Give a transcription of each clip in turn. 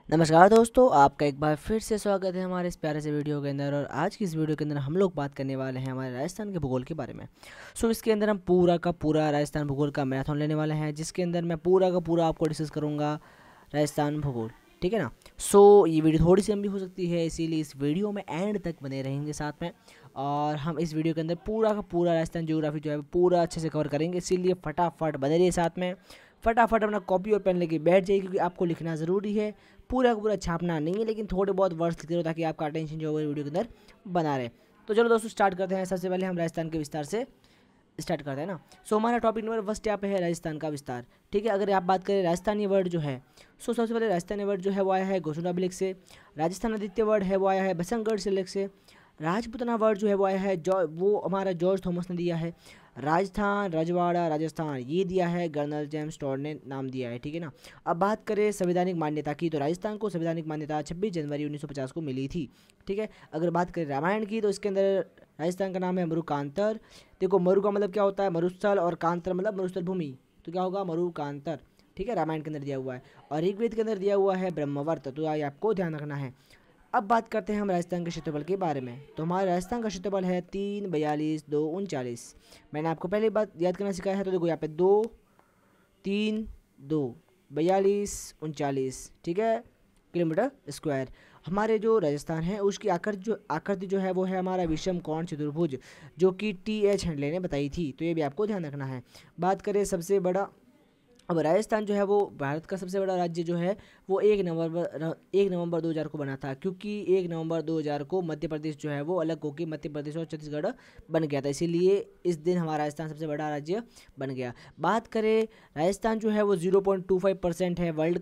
नमस्कार दोस्तों, आपका एक बार फिर से स्वागत है हमारे इस प्यारे से वीडियो के अंदर। और आज की इस वीडियो के अंदर हम लोग बात करने वाले हैं हमारे राजस्थान के भूगोल के बारे में। इसके अंदर हम पूरा का पूरा राजस्थान भूगोल का मैराथन लेने वाले हैं, जिसके अंदर मैं पूरा का पूरा आपको डिस्कस करूँगा राजस्थान भूगोल। ठीक है ना। ये वीडियो थोड़ी सी लंबी हो सकती है, इसीलिए इस वीडियो में एंड तक बने रहेंगे साथ में। और हम इस वीडियो के अंदर पूरा का पूरा राजस्थान ज्योग्राफी जो है पूरा अच्छे से कवर करेंगे, इसीलिए फटाफट बने रहिए साथ में। फटाफट अपना कॉपी और पेन लेके बैठ जाइए, क्योंकि आपको लिखना ज़रूरी है। पूरा का पूरा छापना नहीं है, लेकिन थोड़े बहुत वर्ड्स लिखते रहो ताकि आपका अटेंशन जो है वीडियो के अंदर बना रहे। तो चलो दोस्तों स्टार्ट करते हैं। सबसे पहले हम राजस्थान के विस्तार से स्टार्ट करते हैं ना। हमारा टॉपिक नंबर फर्स्ट यहाँ पे है राजस्थान का विस्तार। ठीक है, अगर आप बात करें राजस्थानी वर्ड जो है, सबसे पहले राजस्थानी वर्ड जो है वो आया है गोसुंडाबिलिक से। राजस्थान आदित्य वर्ड है वो आया है बसंतगढ़ सिलेक्ट से। राजपुतना वर्ड जो है वो आया है वो हमारा जॉर्ज थॉमस ने दिया है। राजस्थान, रजवाड़ा, राजस्थान ये दिया है कर्नल जेम्स टॉड ने नाम दिया है। ठीक है ना। अब बात करें संवैधानिक मान्यता की, तो राजस्थान को संवैधानिक मान्यता 26 जनवरी 1950 को मिली थी। ठीक है, अगर बात करें रामायण की, तो इसके अंदर राजस्थान का नाम है मरुकांतर। देखो मरु का मतलब क्या होता है, मरुस्थल, और कांतर मतलब मरुस्थल भूमि, तो क्या होगा मरुकांतर। ठीक है, रामायण के अंदर दिया हुआ है। और ऋग्वेद के अंदर दिया हुआ है ब्रह्मवर्त, तो ये आपको ध्यान रखना है। अब बात करते हैं हम राजस्थान के क्षेत्रफल के बारे में। तो हमारे राजस्थान का क्षेत्रफल है 3, 42, 2, 39। मैंने आपको पहले बात याद करना सिखाया है, तो देखो यहाँ पे 2, 3, 2, 42, 39, ठीक है, किलोमीटर स्क्वायर। हमारे जो राजस्थान है उसकी आकृति जो है वो है हमारा विषम कोण चतुर्भुज, जो कि TH हेडले ने बताई थी, तो ये भी आपको ध्यान रखना है। बात करें सबसे बड़ा, अब राजस्थान जो है वो भारत का सबसे बड़ा राज्य जो है वो 1 नवंबर 2000 को बना था, क्योंकि 1 नवंबर 2000 को मध्य प्रदेश जो है वो अलग होकर मध्य प्रदेश और छत्तीसगढ़ बन गया था, इसीलिए इस दिन हमारा राजस्थान सबसे बड़ा राज्य बन गया। बात करें राजस्थान जो है वो 0.25% है वर्ल्ड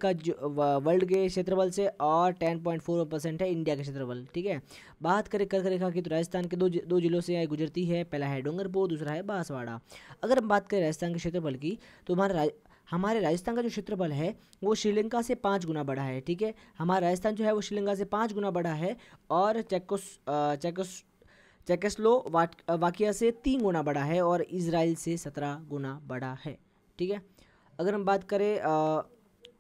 के क्षेत्रफल से, और 10.4% है इंडिया के क्षेत्रफल। ठीक है, बात करें कर्क रेखा की, तो राजस्थान के दो जिलों से गुजरती है, पहला है डूंगरपुर, दूसरा है बांसवाड़ा। अगर हम बात करें राजस्थान के क्षेत्रफल की, तो हमारे राजस्थान का जो क्षेत्रफल है वो श्रीलंका से 5 गुना बड़ा है। ठीक है, हमारा राजस्थान जो है वो श्रीलंका से 5 गुना बड़ा है, और चेकोस्लोवाकिया से 3 गुना बड़ा है, और इसराइल से 17 गुना बड़ा है। ठीक है, अगर हम बात करें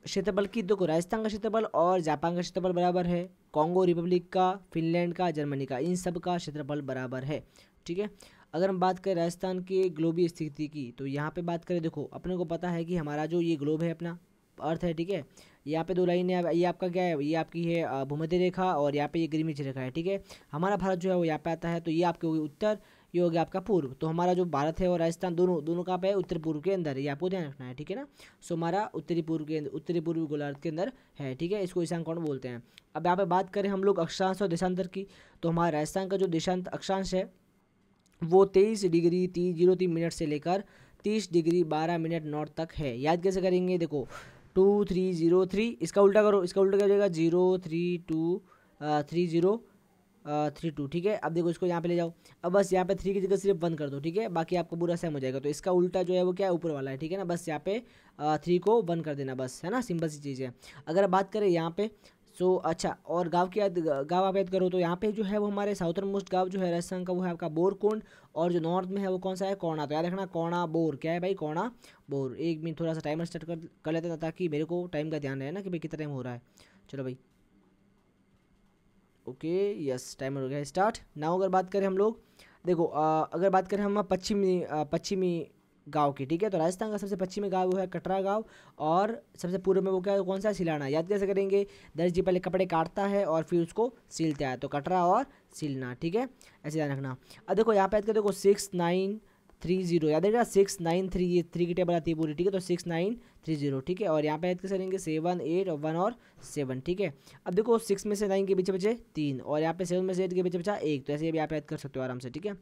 क्षेत्रफल की, देखो राजस्थान का क्षेत्रफल और जापान का क्षेत्रफल बराबर है, कॉन्गो रिपब्लिक का, फिनलैंड का, जर्मनी का, इन सब का क्षेत्रफल बराबर है। ठीक है, अगर हम बात करें राजस्थान के ग्लोबी स्थिति की, तो यहाँ पे बात करें, देखो अपने को पता है कि हमारा जो ये ग्लोब है अपना अर्थ है। ठीक है, यहाँ पे 2 लाइन है, ये आपका क्या है, ये आपकी है भूमध्य रेखा, और यहाँ पे ये ग्रीनिच रेखा है। ठीक है, हमारा भारत जो है वो यहाँ पे आता है, तो ये आपके हो गए उत्तर, ये हो गया आपका पूर्व। तो हमारा जो भारत है और राजस्थान दोनों दोनों कहाँ पे है, उत्तर पूर्व के अंदर है, ये आपको ध्यान रखना है। ठीक है ना। हमारा उत्तरी पूर्वी गोलार्ध के अंदर है। ठीक है, इसको ईशान कोण बोलते हैं। अब यहाँ पे बात करें हम लोग अक्षांश और देशांतर की, तो हमारा राजस्थान का जो देशांत अक्षांश है वो 23 डिग्री 03 मिनट से लेकर 30 डिग्री 12 मिनट नॉर्थ तक है। याद कैसे करेंगे, देखो 2303, इसका उल्टा करो, इसका उल्टा क्या हो जाएगा 0323032। ठीक है, अब देखो इसको यहाँ पे ले जाओ, अब बस यहाँ पे 3 की जगह सिर्फ 1 कर दो। ठीक है, बाकी आपका पूरा सेम हो जाएगा। तो इसका उल्टा जो है वो क्या है, ऊपर वाला है। ठीक है ना, बस यहाँ पे 3 को 1 कर देना, बस है ना, सिंपल सी चीज़ है। अगर बात करें यहाँ पे, अच्छा, और गाँव आप याद करो, तो यहाँ पे जो है वो हमारे साउथर्न मोस्ट गाँव जो है राजस्थान का वो है आपका बोरकुंड, और जो नॉर्थ में है वो कौन सा है, कोणा। तो याद रखना कोणा बोर, क्या है भाई, कोणा बोर। 1 मिनट थोड़ा सा टाइमर स्टार्ट कर लेते हैं, ताकि मेरे को टाइम का ध्यान रहे ना कि भाई कितना टाइम हो रहा है। चलो भाई, ओके, यस, टाइमर हो गया स्टार्ट। नाउ अगर बात करें हम लोग, देखो अगर बात करें हम पश्चिमी गांव की, ठीक है, तो राजस्थान का सबसे पश्चिमी गांव वो है कटरा गांव, और सबसे पूर्व में वो क्या है, कौन सा, सिलाना। याद कैसे करेंगे, दर्जी पहले कपड़े काटता है और फिर उसको सिलता है, तो कटरा और सिलना। ठीक है, ऐसे ध्यान रखना। अब देखो यहाँ पे याद कर, देखो 6930, याद रहेगा 693, ये 3 की टेबल आती है पूरी। ठीक है, तो 6930। ठीक है, और यहाँ पे याद कैसे करेंगे 7 8 1 और 7। ठीक है, अब देखो 6 में से 9 के पीछे बचे 3, और यहाँ पे 7 में से 8 के पीछे बचा 1, तो ऐसे भी आप याद कर सकते हो आराम से। ठीक है,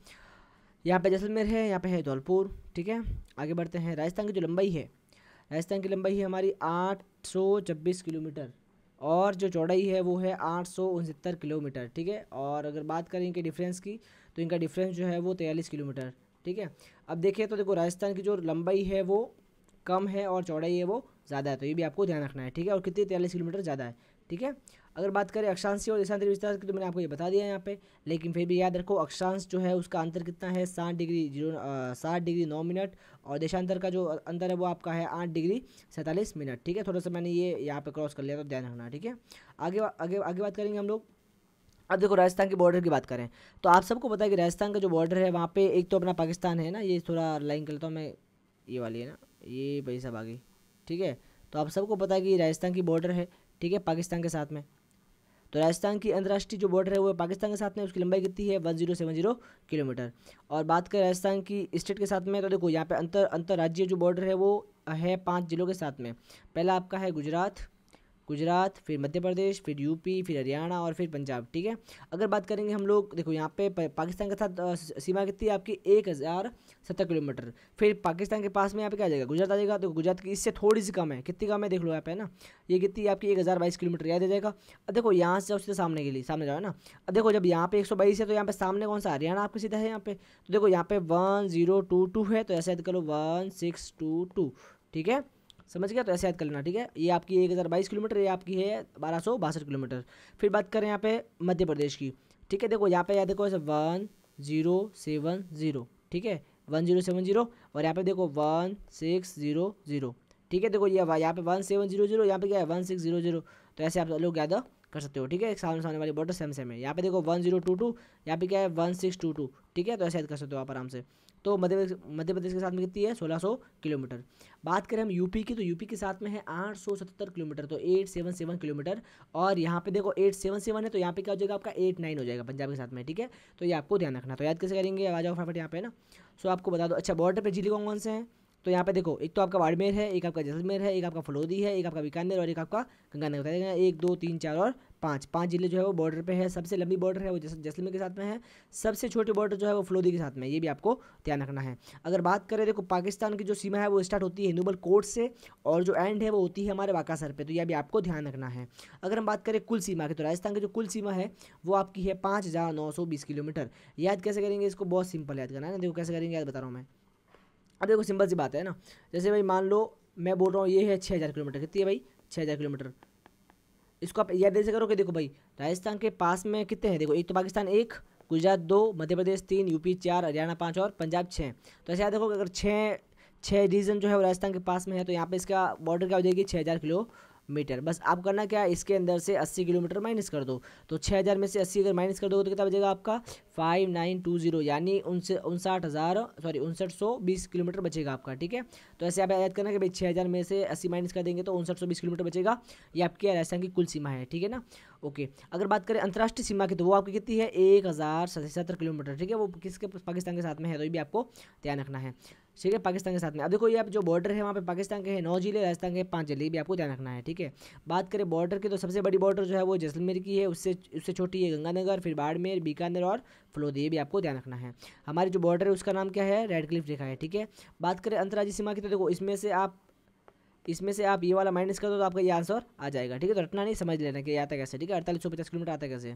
यहाँ पे जैसलमेर है, यहाँ पे है धौलपुर। ठीक है, आगे बढ़ते हैं। राजस्थान की जो लंबाई है, राजस्थान की लंबाई है हमारी 826 किलोमीटर, और जो चौड़ाई है वो है 869 किलोमीटर। ठीक है, और अगर बात करें इनके डिफरेंस की, तो इनका डिफरेंस जो है वो 43 किलोमीटर। ठीक है, अब देखिए तो देखो राजस्थान की जो लंबाई है वो कम है और चौड़ाई है वो ज़्यादा है, तो ये भी आपको ध्यान रखना है, ठीक है। और कितनी 43 किलोमीटर ज़्यादा है, ठीक है। अगर बात करें अक्षांशीय और देशांतरी विस्तार की, तो मैंने आपको ये बता दिया है यहाँ पे, लेकिन फिर भी याद रखो अक्षांश जो है उसका अंतर कितना है, 60 डिग्री 9 मिनट, और देशांतर का जो अंतर है वो आपका है 8 डिग्री 47 मिनट, ठीक है। थोड़ा सा मैंने ये यहाँ पे क्रॉस कर लिया, तो ध्यान रखना, ठीक है। आगे आगे आगे बात करेंगे हम लोग। अब देखो राजस्थान के बॉर्डर की बात करें, तो आप सबको पता है कि राजस्थान का जो बॉर्डर है वहाँ पे एक तो अपना पाकिस्तान है ना, ये थोड़ा लाइन कर लेता हूँ मैं, ये वाली है ना, ये भाई सब आ गई, ठीक है। तो आप सबको पता है कि राजस्थान की बॉर्डर है, ठीक है, पाकिस्तान के साथ में। तो राजस्थान की अंतर्राष्ट्रीय जो बॉर्डर है वो पाकिस्तान के साथ में, उसकी लंबाई कितनी है 1070 किलोमीटर। और बात करें राजस्थान की स्टेट के साथ में, तो देखो यहाँ पे अंतर्राज्यीय जो बॉर्डर है वो है 5 जिलों के साथ में। पहला आपका है गुजरात, फिर मध्य प्रदेश, फिर यूपी, फिर हरियाणा और फिर पंजाब, ठीक है। अगर बात करेंगे हम लोग, देखो यहाँ पे पाकिस्तान के साथ सीमा कितनी है आपकी 1070 किलोमीटर। फिर पाकिस्तान के पास में यहाँ पे क्या आ जाएगा, गुजरात आ जाएगा। तो गुजरात की इससे थोड़ी सी कम है, कितनी कम है देख लो यहाँ पे ना, ये कितनी है आपकी 1022 किलोमीटर, याद आ जाएगा। अब देखो यहाँ से उससे सामने के लिए सामने जाओ ना, अब देखो जब यहाँ पे 122 है तो यहाँ पे सामने कौन सा, हरियाणा आपके सीधा है यहाँ पे। तो देखो यहाँ पे 1022 है, तो ऐसे याद कर लो 1622, ठीक है, समझ गया। तो ऐसे याद कर लेना, ठीक है। ये आपकी 1022 किलोमीटर, ये आपकी है 1262 किलोमीटर। फिर बात करें यहाँ पे मध्य प्रदेश की, ठीक है। देखो यहाँ पे याद देखो ऐसे 1070, ठीक है, 1070, और यहाँ पे देखो 1600, ठीक है। देखो ये यहाँ पे 1700, यहाँ पे क्या है 1600, तो ऐसे आप लोग याद कर सकते हो, ठीक है। एक सामने वाली बॉर्डर सेम है। यहाँ पे देखो 1022, यहाँ पे क्या है 1622, ठीक है। तो ऐसे याद कर सकते हो आप आराम से। तो मध्य प्रदेश के साथ में कितनी है 1600 किलोमीटर। बात करें हम यूपी की, तो यूपी के साथ में है 877 किलोमीटर, तो 877 किलोमीटर। और यहाँ पे देखो 877 है, तो यहाँ पे क्या हो जाएगा आपका 89 हो जाएगा पंजाब के साथ में, ठीक है। तो ये आपको ध्यान रखना। तो याद कैसे करेंगे, आ जाओ फटाफट यहाँ पे ना। सो आपको बता दो, अच्छा बॉर्डर पे जिले कौन कौन से हैं, तो यहाँ पे देखो एक तो आपका बाड़मेर है, एक आपका जैसलमेर है, एक आपका फलोदी है, एक आपका बीकानेर और एक आपका गंगानगर। बताइएगा 1 2 3 4 और 5 जिले जो है वो बॉर्डर पे है। सबसे लंबी बॉर्डर है वो जैसलमेर के साथ में है, सबसे छोटी बॉर्डर जो है वो फलोदी के साथ में, ये भी आपको ध्यान रखना है। अगर बात करें देखो पाकिस्तान की जो सीमा है वो स्टार्ट होती है हिंदुबल कोट से, और जो एंड है वो होती है हमारे वाकासर पे, तो यह भी आपको ध्यान रखना है। अगर हम बात करें कुल सीमा की, तो राजस्थान की जो कुल सीमा है वो आपकी है 5920 किलोमीटर। याद कैसे करेंगे इसको, बहुत सिंपल याद करना है ना, देखो कैसे करेंगे याद बता रहा हूँ मैं। अब देखो सिंपल सी बात है ना, जैसे भाई मान लो मैं बोल रहा हूँ ये है 6000 किलोमीटर, कितनी है भाई 6000 किलोमीटर। इसको आप याद ऐसे करो कि देखो भाई राजस्थान के पास में कितने हैं, देखो एक तो पाकिस्तान 1, गुजरात 2, मध्य प्रदेश 3, यूपी 4, हरियाणा 5 और पंजाब 6। तो ऐसे याद देखो अगर छः रीजन जो है वो राजस्थान के पास में है, तो यहाँ पे इसका बॉर्डर क्या हो जाएगी 6000 किलोमीटर। बस आप करना क्या है, इसके अंदर से 80 किलोमीटर माइनस कर दो, तो 6000 में से 80 अगर माइनस कर दो तो कितना बचेगा आपका 5920, यानी 5920 किलोमीटर बचेगा आपका, ठीक है। तो ऐसे आप याद करना कि भाई 6000 में से 80 माइनस कर देंगे तो 5920 किलोमीटर बचेगा। ये आपकी राजस्थान की कुल सीमा है, ठीक है ना। ओके, अगर बात करें अंतर्राष्ट्रीय सीमा की, तो वो आपकी कितनी है 1077 किलोमीटर, ठीक है। वो किसके पाकिस्तान के साथ में है, तो ये भी आपको ध्यान रखना है, ठीक है, पाकिस्तान के साथ में। अब देखो ये आप जो बॉर्डर है वहाँ पे पाकिस्तान के हैं 9 जिले, राजस्थान के 5 जिले, भी आपको ध्यान रखना है, ठीक है। बात करें बॉर्डर की, तो सबसे बड़ी बॉर्डर जो है वो जैसलमेर की है, उससे छोटी है गंगानगर, फिर बाड़मेर, बीकानेर और फलोदी, ये भी आपको ध्यान रखना है। हमारी जो बॉर्डर है उसका नाम क्या है, रेड क्लिफ रेखा है, ठीक है। बात करें अंतर्राज्यीय सीमा की, तो देखो इसमें से आप ये वाला माइनस कर दो तो आपका ये आंसर आ जाएगा, ठीक है। तो रटना नहीं, समझ लेना कि आता कैसे, ठीक है। 4850 किलोमीटर आता कैसे।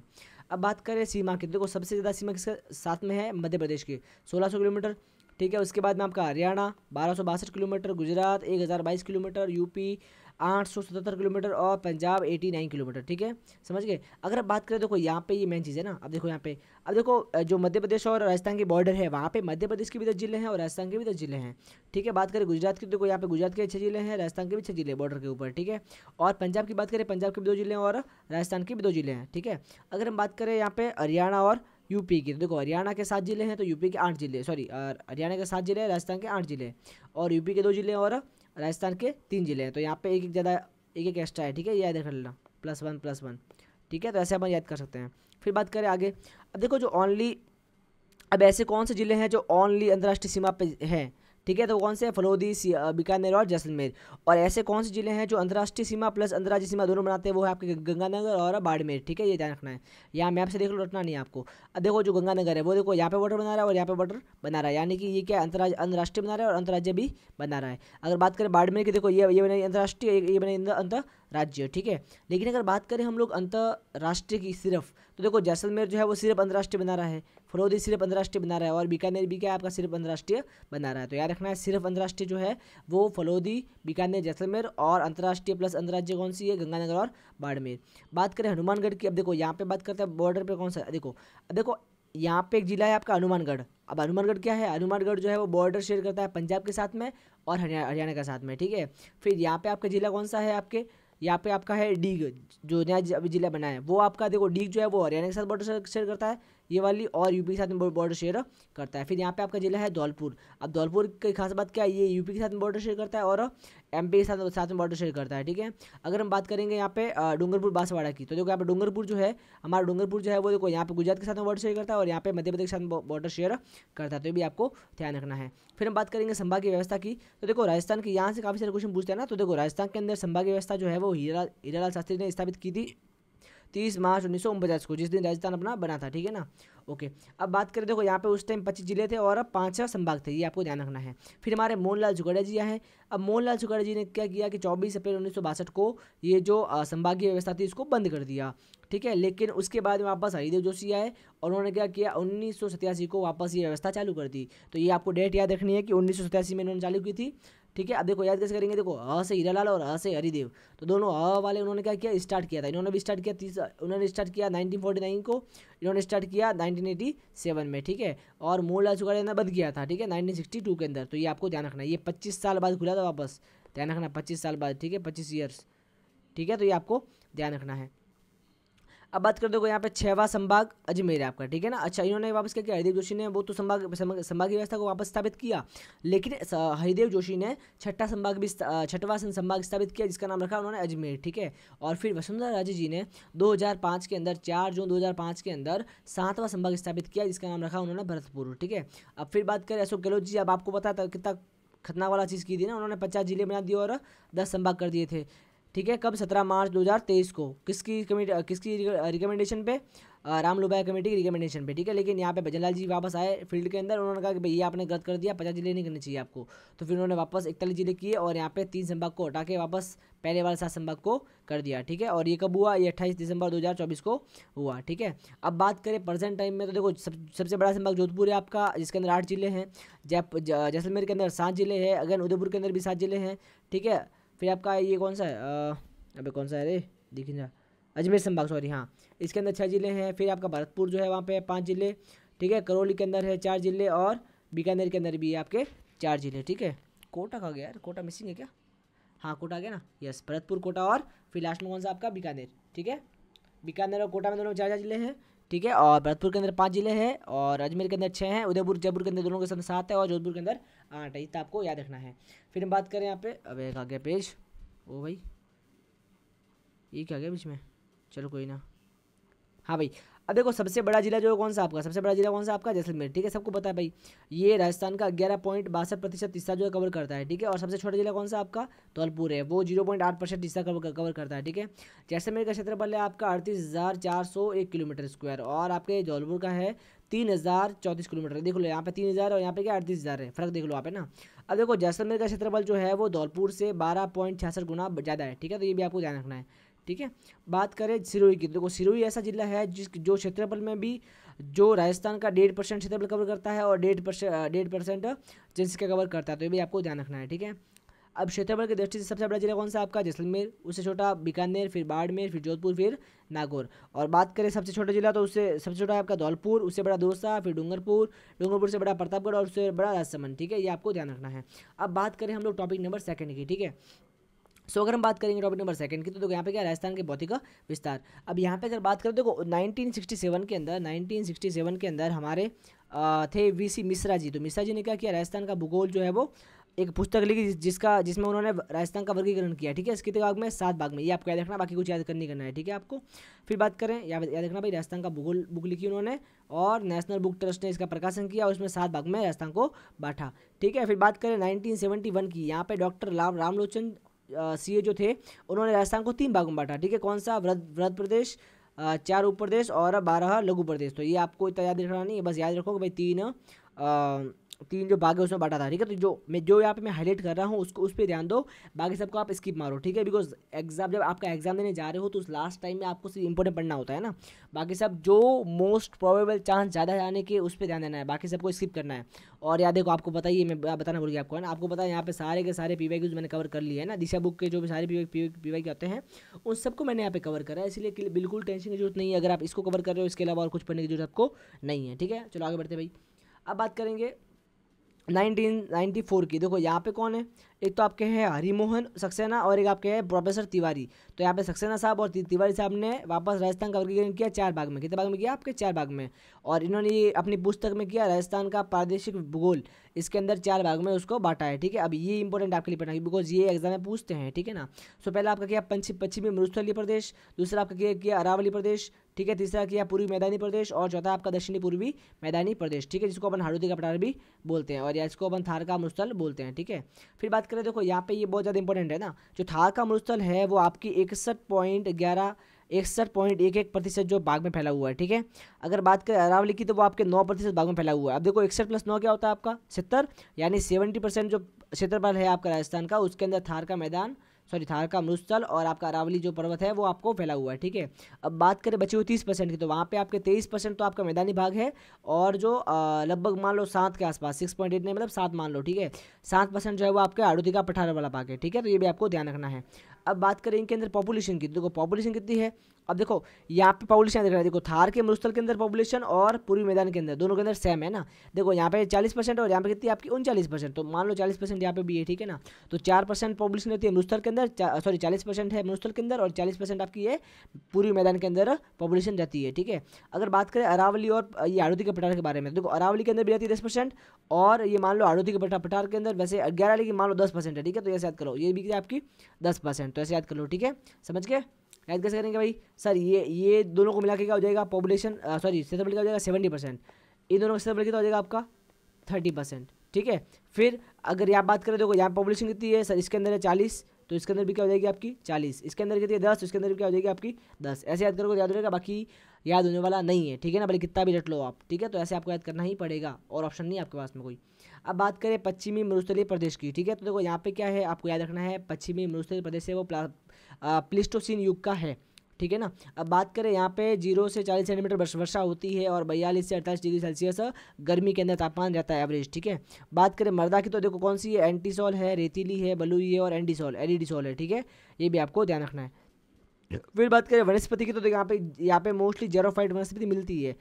अब बात करें सीमा की, तो देखो सबसे ज़्यादा सीमा किसके साथ में है, मध्य प्रदेश की 1600 किलोमीटर, ठीक है। उसके बाद में आपका Haryana 1262 kilometre, Gujarat 1022 kilometre, UP 877 kilometre और पंजाब 89 किलोमीटर, ठीक है, समझ गए। अगर आप बात करें देखो यहाँ पे ये मेन चीज़ है ना, अब देखो यहाँ पे, अब देखो जो मध्य प्रदेश और राजस्थान की बॉर्डर है वहाँ पे मध्य प्रदेश के भी 10 जिले हैं और राजस्थान के भी 10 जिले हैं, ठीक है। बात करें गुजरात की, देखो यहाँ पे गुजरात के 6 जिले हैं, राजस्थान के भी 6 जिले बॉर्डर के ऊपर, ठीक है। और पंजाब की बात करें, पंजाब के भी 2 जिले हैं और राजस्थान के भी 2 जिले हैं, ठीक है। अगर हम बात करें यहाँ पे हरियाणा और यूपी की, तो देखो हरियाणा के 7 जिले हैं, तो यूपी के 8 जिले, सॉरी हरियाणा के 7 जिले हैं, राजस्थान के 8 जिले, और यूपी के 2 जिले और राजस्थान के 3 जिले हैं। तो यहाँ पे एक एक्स्ट्रा है, ठीक है, ये याद कर लेना, +1 ठीक है। तो ऐसे अपन याद कर सकते हैं। फिर बात करें आगे, अब देखो अब ऐसे कौन से जिले हैं जो ओनली अंतर्राष्ट्रीय सीमा पे हैं, ठीक है। तो कौन से, फलोदी, बीकानेर और जैसलमेर। और ऐसे कौन से जिले हैं जो अंतर्राष्ट्रीय सीमा प्लस अंतर्राज्यीय सीमा दोनों बनाते हैं, वो है आपके गंगानगर और बाड़मेर, ठीक है, ये ध्यान रखना है। यहाँ मैप से देख लो, रटना नहीं है आपको। अब देखो जो गंगानगर है वो देखो यहाँ पे बॉर्डर बना रहा है और यहाँ पे बॉर्डर बना रहा है, यानी कि ये क्या अंतर्राष्ट्रीय बना रहा है और अंतर्राज्यीय भी बना रहा है। अगर बात करें बाड़मेर की, देखो ये बनी अंतर्राष्ट्रीय, ये बनी राज्य, ठीक है। लेकिन अगर बात करें हम लोग अंतर्राष्ट्रीय की सिर्फ, तो देखो जैसलमेर जो है वो सिर्फ अंतर्राष्ट्रीय बना रहा है, फलौदी सिर्फ अंतर्राष्ट्रीय बना रहा है, और बीकानेर भी क्या है आपका सिर्फ अंतर्राष्ट्रीय बना रहा है। तो याद रखना है सिर्फ अंतर्राष्ट्रीय जो है वो फलौदी, बीकानेर, जैसलमेर, और अंतर्राष्ट्रीय प्लस अंतर्राज्य कौन सी है, गंगानगर और बाड़मेर। बात करें हनुमानगढ़ की, अब देखो यहाँ पे बात करते हैं बॉर्डर पे कौन सा, देखो यहाँ पे एक जिला है आपका हनुमानगढ़। अब हनुमानगढ़ क्या है, हनुमानगढ़ जो है वो बॉर्डर शेयर करता है पंजाब के साथ में और हरियाणा के साथ में, ठीक है। फिर यहाँ पे आपका जिला कौन सा है, आपके यहाँ पे आपका है डीग, जो नया अभी जिला बना है वो आपका, देखो डीग जो है वो हरियाणा के साथ बॉर्डर शेयर करता है ये वाली, और यूपी के साथ में बॉर्डर शेयर करता है। फिर यहाँ पे आपका जिला है धौलपुर। अब धौलपुर की खास बात क्या है, ये यूपी के साथ में बॉर्डर शेयर करता है और एमपी के साथ में बॉर्डर शेयर करता है, ठीक है। अगर हम बात करेंगे यहाँ पे डूंगरपुर बांसवाड़ा की, तो देखो यहाँ पे डूंगरपुर जो है हमारा, डूंगरपुर जो है वो देखो यहाँ पे गुजरात के साथ में बॉर्डर शेयर करता है और यहाँ पे मध्य प्रदेश के साथ बॉर्डर शेयर करता है, तो ये भी आपको ध्यान रखना है। फिर हम बात करेंगे संभागीय व्यवस्था की, तो देखो राजस्थान की यहाँ से काफ़ी सारे क्वेश्चन पूछते हैं ना, तो देखो राजस्थान के अंदर संभागीय व्यवस्था जो है वो हीरालाल शास्त्री ने स्थापित की थी 30 मार्च 1949 को, जिस दिन राजस्थान अपना बना था, ठीक है ना। ओके, अब बात करें, देखो यहाँ पे उस टाइम 25 जिले थे और 5 संभाग थे, ये आपको ध्यान रखना है। फिर हमारे मोहनलाल जुगड़िया जी हैं। अब मोहनलाल जुगड़िया जी ने क्या किया कि 24 अप्रैल 1962 को ये जो संभागीय व्यवस्था थी इसको बंद कर दिया, ठीक है। लेकिन उसके बाद वापस हरिदेव जोशी आए और उन्होंने क्या किया, 1987 को वापस ये व्यवस्था चालू कर दी। तो ये आपको डेट याद रखनी है कि 1987 में इन्होंने चालू की थी, ठीक है। अब देखो याद कैसे करेंगे, देखो अ से हीरालाल और अ से हरिदेव, तो दोनों अ वाले उन्होंने क्या किया, स्टार्ट किया था, इन्होंने भी स्टार्ट किया उन्होंने स्टार्ट किया 1949 को, इन्होंने स्टार्ट किया 1987 में, ठीक है। और मोहनलाल जुगड़िया ने बंद किया था, ठीक है, 1962 के अंदर। तो ये आपको ध्यान रखना है, ये 25 साल बाद खुला था वापस, ध्यान रखना 25 साल बाद, ठीक है, 25 ईयर्स, ठीक है। तो ये आपको ध्यान रखना है। अब बात कर दो यहाँ पे 6वां संभाग अजमेर है आपका, ठीक है ना। अच्छा, इन्होंने वापस क्या किया, हरिदेव जोशी ने वो तो संभागीय व्यवस्था को वापस स्थापित किया, लेकिन हरिदेव जोशी ने 6वां संभाग स्थापित किया जिसका नाम रखा उन्होंने अजमेर, ठीक है। और फिर वसुंधरा राजे जी ने 2005 के अंदर 4 जून 2005 के अंदर 7वां संभाग स्थापित किया जिसका नाम रखा उन्होंने भरतपुर, ठीक है। अब फिर बात करें अशोक गहलोत जी, अब आपको पता था कितना खतरनाक वाला चीज़ की थी ना, उन्होंने 50 जिले बना दिए और 10 संभाग कर दिए थे, ठीक है। कब, 17 मार्च 2023 को, किसकी रिकमेंडेशन पे, राम लोबाया कमेटी की रिकमेंडेशन पे, ठीक है। लेकिन यहाँ पे भजनलाल जी वापस आए फील्ड के अंदर, उन्होंने कहा कि भैया आपने गलत कर दिया, 50 जिले नहीं करने चाहिए आपको, तो फिर उन्होंने वापस 41 जिले किए और यहाँ पे 3 संभाग को हटा के वापस पहले वाले 7 संभाग को कर दिया, ठीक है। और ये कब हुआ, ये 28 दिसंबर 2024 को हुआ, ठीक है। अब बात करें प्रेजेंट टाइम में, तो देखो सबसे बड़ा संभाग जोधपुर है आपका, जिसके अंदर 8 जिले हैं, जैसलमेर के अंदर 7 जिले हैं, अगेन उदयपुर के अंदर भी 7 जिले हैं, ठीक है। फिर आपका ये कौन सा है, अबे कौन सा है रे, देखिए ना, अजमेर संभाग, सॉरी, हाँ, इसके अंदर 6 जिले हैं। फिर आपका भरतपुर जो है वहाँ पे 5 जिले, ठीक है। करौली के अंदर है 4 जिले और बीकानेर के अंदर भी है आपके 4 जिले, ठीक है। कोटा कहाँ गया यार, कोटा मिसिंग है क्या, हाँ कोटा आ गया ना, यस, भरतपुर, कोटा और फिर लास्ट में कौन सा आपका बीकानेर, ठीक है। बीकानेर और कोटा में दोनों 4 जिले हैं, ठीक है। और भरतपुर के अंदर 5 जिले हैं और अजमेर के अंदर 6 हैं, उदयपुर जयपुर के अंदर दोनों के साथ 7 है और जोधपुर के अंदर 8 है, इतना आपको याद रखना है। फिर हम बात करें यहाँ पे, अब एक आ गया पेज, ओ भाई ये क्या गया बीच में, चलो कोई ना, हाँ भाई। अब देखो सबसे बड़ा जिला जो है कौन सा आपका, सबसे बड़ा जिला कौन सा आपका, जैसलमेर, ठीक है, सबको पता है भाई, ये राजस्थान का 11.62% हिस्सा जो है कवर करता है, ठीक है। और सबसे छोटा जिला कौन सा आपका, धौलपुर है, वो 0.8% हिस्सा कवर करता है, ठीक है। जैसलमेर का क्षेत्रफल है आपका 38,401 किलोमीटर स्क्वायर और आपके धौलपुर का है 3,034 किलोमीटर, देख लो यहाँ पे 3,000 और यहाँ पे क्या 38,000 है, फर्क देख लो आप, है ना। अब देखो जैसलमेर का क्षेत्रफल जो है वो धौलपुर से 12.66 गुना ज़्यादा है, ठीक है, तो ये भी आपको ध्यान रखना है, ठीक है। बात करें सिरोही की, देखो सिरोही ऐसा जिला है जो क्षेत्रफल में भी जो राजस्थान का 1.5% क्षेत्रफल कवर करता है और 1.5% जनसंख्या कवर करता है, तो ये भी आपको ध्यान रखना है, ठीक है। अब क्षेत्रफल की दृष्टि से सबसे बड़ा जिला कौन सा आपका, जैसलमेर, उससे छोटा बीकानेर, फिर बाड़मेर, फिर जोधपुर, फिर नागौर। और बात करें सबसे छोटा जिला, तो उससे सबसे छोटा है आपका धौलपुर, उससे बड़ा दौसा, फिर डूंगरपुर से बड़ा प्रतापगढ़ और उससे बड़ा राजसमंद, ठीक है, ये आपको ध्यान रखना है। अब बात करें हम लोग टॉपिक नंबर 2 की, ठीक है। सो अगर हम बात करेंगे टॉपिक नंबर 2 की, तो देखो यहाँ पे क्या राजस्थान के भौतिक विस्तार। अब यहाँ पे अगर बात करें, देखो 1967 के अंदर हमारे थे वीसी मिश्रा जी। तो मिश्रा जी ने क्या किया, राजस्थान का भूगोल जो है वो एक पुस्तक लिखी जिसमें उन्होंने राजस्थान का वर्गीकरण किया, ठीक है। इसके भाग में 7 भाग में, ये आपको याद रखना, बाकी कुछ याद नहीं करना है, ठीक है आपको। फिर बात करें, याद रखना भाई, राजस्थान का भूगोल बुक लिखी उन्होंने और नेशनल बुक ट्रस्ट ने इसका प्रकाशन किया और उसमें 7 भाग में राजस्थान को बांटा, ठीक है। फिर बात करें 1971 की, यहाँ पे डॉक्टर रामलोचन सीए जो थे उन्होंने राजस्थान को 3 भागों में बांटा, ठीक है। कौन सा, व्रत प्रदेश, 4 उप प्रदेश और 12 लघु प्रदेश। तो ये आपको इतना याद रखना नहीं है, बस याद रखो कि भाई 3 तीन जो भाग है उसमें बांटा था, ठीक है। तो जो यहाँ पे मैं हाईलाइट कर रहा हूँ उसको उस पर ध्यान दो, बाकी सबको आप स्किप मारो, ठीक है। बिकॉज एग्जाम जब आपका एग्जाम देने जा रहे हो तो उस लास्ट टाइम में आपको सिर्फ इंपॉर्टेंट पढ़ना होता है ना, बाकी सब जो मोस्ट प्रोबेबल चांस ज़्यादा आने के उस पर ध्यान देना है, बाकी सबको स्किप करना है। और याद देखो आपको पता ही है, मैं बताना भूल गया आपको, है ना, आपको पता है यहाँ पे सारे के सारे PYQs मैंने कवर कर लिए है ना, दिशा बुक के जो भी सारे PYQ आते हैं उन सबको मैंने यहाँ पे कवर करा है, इसलिए बिल्कुल टेंशन की जरूरत नहीं है अगर आप इसको कवर कर रहे हो, इसके अलावा और कुछ पढ़ने की जरूरत आपको नहीं है, ठीक है। चलो आगे बढ़ते भाई। अब बात करेंगे 1994 की। देखो यहाँ पे कौन है, एक तो आपके हैं हरिमोहन सक्सेना और एक आपके हैं प्रोफेसर तिवारी। तो यहाँ पे सक्सेना साहब और तिवारी साहब ने वापस राजस्थान का वर्गीकरण किया 4 भाग में। कितने भाग में किया आपके? 4 भाग में। और इन्होंने ये अपनी पुस्तक में किया राजस्थान का प्रादेशिक भूगोल, इसके अंदर 4 भाग में उसको बांटा है, ठीक है। अब ये इंपॉर्टेंट आपके लिए पढ़ना है बिकॉज ये एग्जाम में पूछते हैं, ठीक है ना। सो पहला आपका किया पश्चिमी मरुस्थलीय प्रदेश, दूसरा आपका किया अरावली प्रदेश, ठीक है, तीसरा किया पूर्वी मैदानी प्रदेश और चौथा आपका दक्षिणी पूर्वी मैदानी प्रदेश, ठीक है, जिसको अपन हाड़ौती का पठार भी बोलते हैं और या इसको अपन थार का मरुस्थल बोलते हैं, ठीक है। फिर बात करें, देखो यहाँ पे ये बहुत ज़्यादा इंपॉर्टेंट है ना, जो थार का मरुस्थल है वो आपकी 61.11% जो भाग में फैला हुआ है, ठीक है। अगर बात करें अरावली की तो वो आपके 9% भाग में फैला हुआ है। अब देखो 61 + 9 क्या होता है आपका 70, यानी 70% जो क्षेत्रफल है आपका राजस्थान का, उसके अंदर थार का मरुस्थल और आपका अरावली जो पर्वत है वो आपको फैला हुआ है, ठीक है। अब बात करें बचे हुए 30% की, तो वहाँ पे आपके 23% तो आपका मैदानी भाग है और जो लगभग मान लो 7 के आसपास 6.8 नहीं मतलब 7 मान लो, ठीक है, 7% जो है वो आपके हाड़ौती का पठार वाला भाग है, ठीक है। तो ये भी आपको ध्यान रखना है। अब बात करें इनके अंदर पॉपुलेशन की, देखो पॉपुलेशन कितनी है। अब देखो यहाँ पे पॉपुलेशन देख रहा है, देखो थार के मरुस्थल के अंदर पॉपुलेशन और पूर्वी मैदान के अंदर दोनों के अंदर सेम है ना। देखो यहाँ पे 40% और यहाँ पे कितनी आपकी 39%, तो मान लो 40% यहाँ पे भी है, ठीक है ना। तो 4% पॉपुलेशन रहती है मरुस्थल के अंदर, सॉरी 40% है मरुस्थल के अंदर और 40% आपकी ये पूर्वी मैदान के अंदर पॉपुलेशन रहती है, ठीक है। अगर बात करें अरावली और ये हाड़ौती के पठार के बारे में, देखो अरावली के अंदर भी रहती है 10% और ये मान लो हाड़ौती के पठार के अंदर वैसे 11 लेकिन मान लो 10% है, ठीक है। तो ऐसे याद करो, ये भी आपकी 10%, तो ऐसे याद कर लो, ठीक है। समझ गए? याद कैसे करेंगे भाई? सर ये दोनों को मिला के क्या हो जाएगा पॉपुलेशन, सॉरी क्षेत्रफल क्या हो जाएगा 70%, इन दोनों का क्षेत्रफल कितना हो जाएगा आपका 30%, ठीक है। फिर अगर यहाँ बात करें, देखो यहाँ पॉपुलेशन कितनी है सर, इसके अंदर है 40, तो इसके अंदर भी क्या हो जाएगी आपकी 40, इसके अंदर कितनी है 10, तो इसके अंदर भी क्या हो जाएगी आपकी 10। ऐसे याद करोगे याद रहेगा, बाकी याद होने वाला नहीं है, ठीक है ना, भले कितना भी रट लो आप, ठीक है। तो ऐसे आपको याद करना ही पड़ेगा और ऑप्शन नहीं है आपके पास में कोई। अब बात करें पश्चिमी मरुस्थलीय प्रदेश की, ठीक है। तो देखो यहाँ पे क्या है आपको याद रखना है, पश्चिमी मरुस्थलीय प्रदेश है वो प्लीस्टोसीन युग का है, ठीक है ना। अब बात करें यहाँ पे 0 से 40 सेंटीमीटर वर्षा होती है और 42 से 48 डिग्री सेल्सियस गर्मी के अंदर तापमान रहता है एवरेज, ठीक है। बात करें मृदा की, तो देखो कौन सी है, एंटीसॉल है, रेतीली है, बलुई है और एडिडीसॉल है, ठीक है। ये भी आपको ध्यान रखना है। फिर बात करें वनस्पति की, तो यहाँ पे मोस्टली जेरोफाइट वनस्पति मिलती है।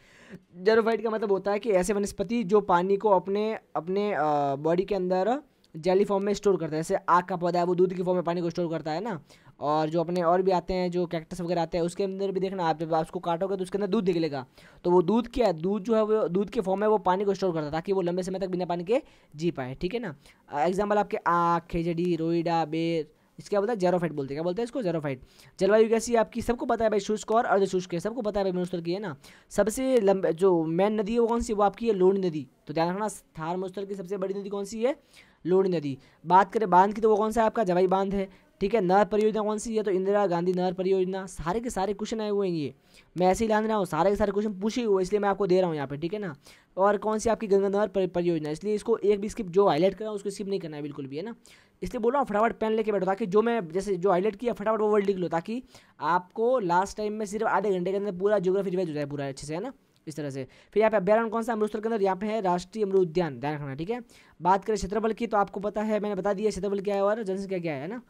जेरोफाइट का मतलब होता है कि ऐसे वनस्पति जो पानी को अपने अपने बॉडी के अंदर जेली फॉर्म में स्टोर करता है, जैसे आग का पौधा है वो दूध की फॉर्म में पानी को स्टोर करता है ना। और जो अपने और भी आते हैं जो कैक्टस वगैरह आते हैं उसके अंदर भी देखना, आप जब उसको काटोगे तो उसके अंदर दूध निकलेगा, तो वो दूध क्या है, दूध जो है वो दूध के फॉर्म में वो पानी को स्टोर करता है ताकि वो लंबे समय तक बिना पानी के जी पाए, ठीक है ना। एग्जाम्पल आपके आख, खेजड़ी, रोईडा, बेर, इसके क्या बोलता है जेरोफाइट बोलते हैं, क्या बोलते हैं इसको जेरोफाइट। जलवायु कैसी है आपकी, सबको पता है भाई, शुष्क और अर्ध शुष्क है, सबको पता है भाई मरुस्थल की, है ना। सबसे लंबे जो मेन नदी है वो कौन सी, वो आपकी है लोणी नदी। तो ध्यान रखना थार मरुस्थल की सबसे बड़ी नदी कौन सी है, लोणी नदी। बात करें बांध की, तो वो कौन सा है आपका जवाई बांध है, ठीक है। नहर परियोजना कौन सी है, तो इंदिरा गांधी नहर परियोजना। सारे के सारे क्वेश्चन आए हुए हैं, ये मैं ऐसे ही ध्यान रहा हूँ, सारे के सारे क्वेश्चन पूछे हुए इसलिए मैं आपको दे रहा हूँ यहाँ पे, ठीक है ना। और कौन सी आपकी गंगा नहर परियोजना, इसलिए इसको एक भी स्किप, जो हाईलाइट कर रहा हूँ उसको स्किप नहीं करना है बिल्कुल भी, है ना। इसलिए बोल रहा हूँ फटाफट पेन लेके बैठो ताकि जो मैं जैसे जो हाईलाइट किया फटाफट वो वर्ड लिख लो, ताकि आपको लास्ट टाइम में सिर्फ आधे घंटे के अंदर पूरा ज्योग्राफी रिवाइज हो जाए पूरा अच्छे से, है ना, इस तरह से। फिर यहाँ पे अभ्यारण्य कौन सा अमृतसर के अंदर, यहाँ पे है राष्ट्रीय अमरूद उद्यान, ध्यान रखना, ठीक है। बात करें क्षेत्रफल की, तो आपको पता है मैंने बता दिया क्षेत्रफल क्या है और जनसंख्या क्या है ना।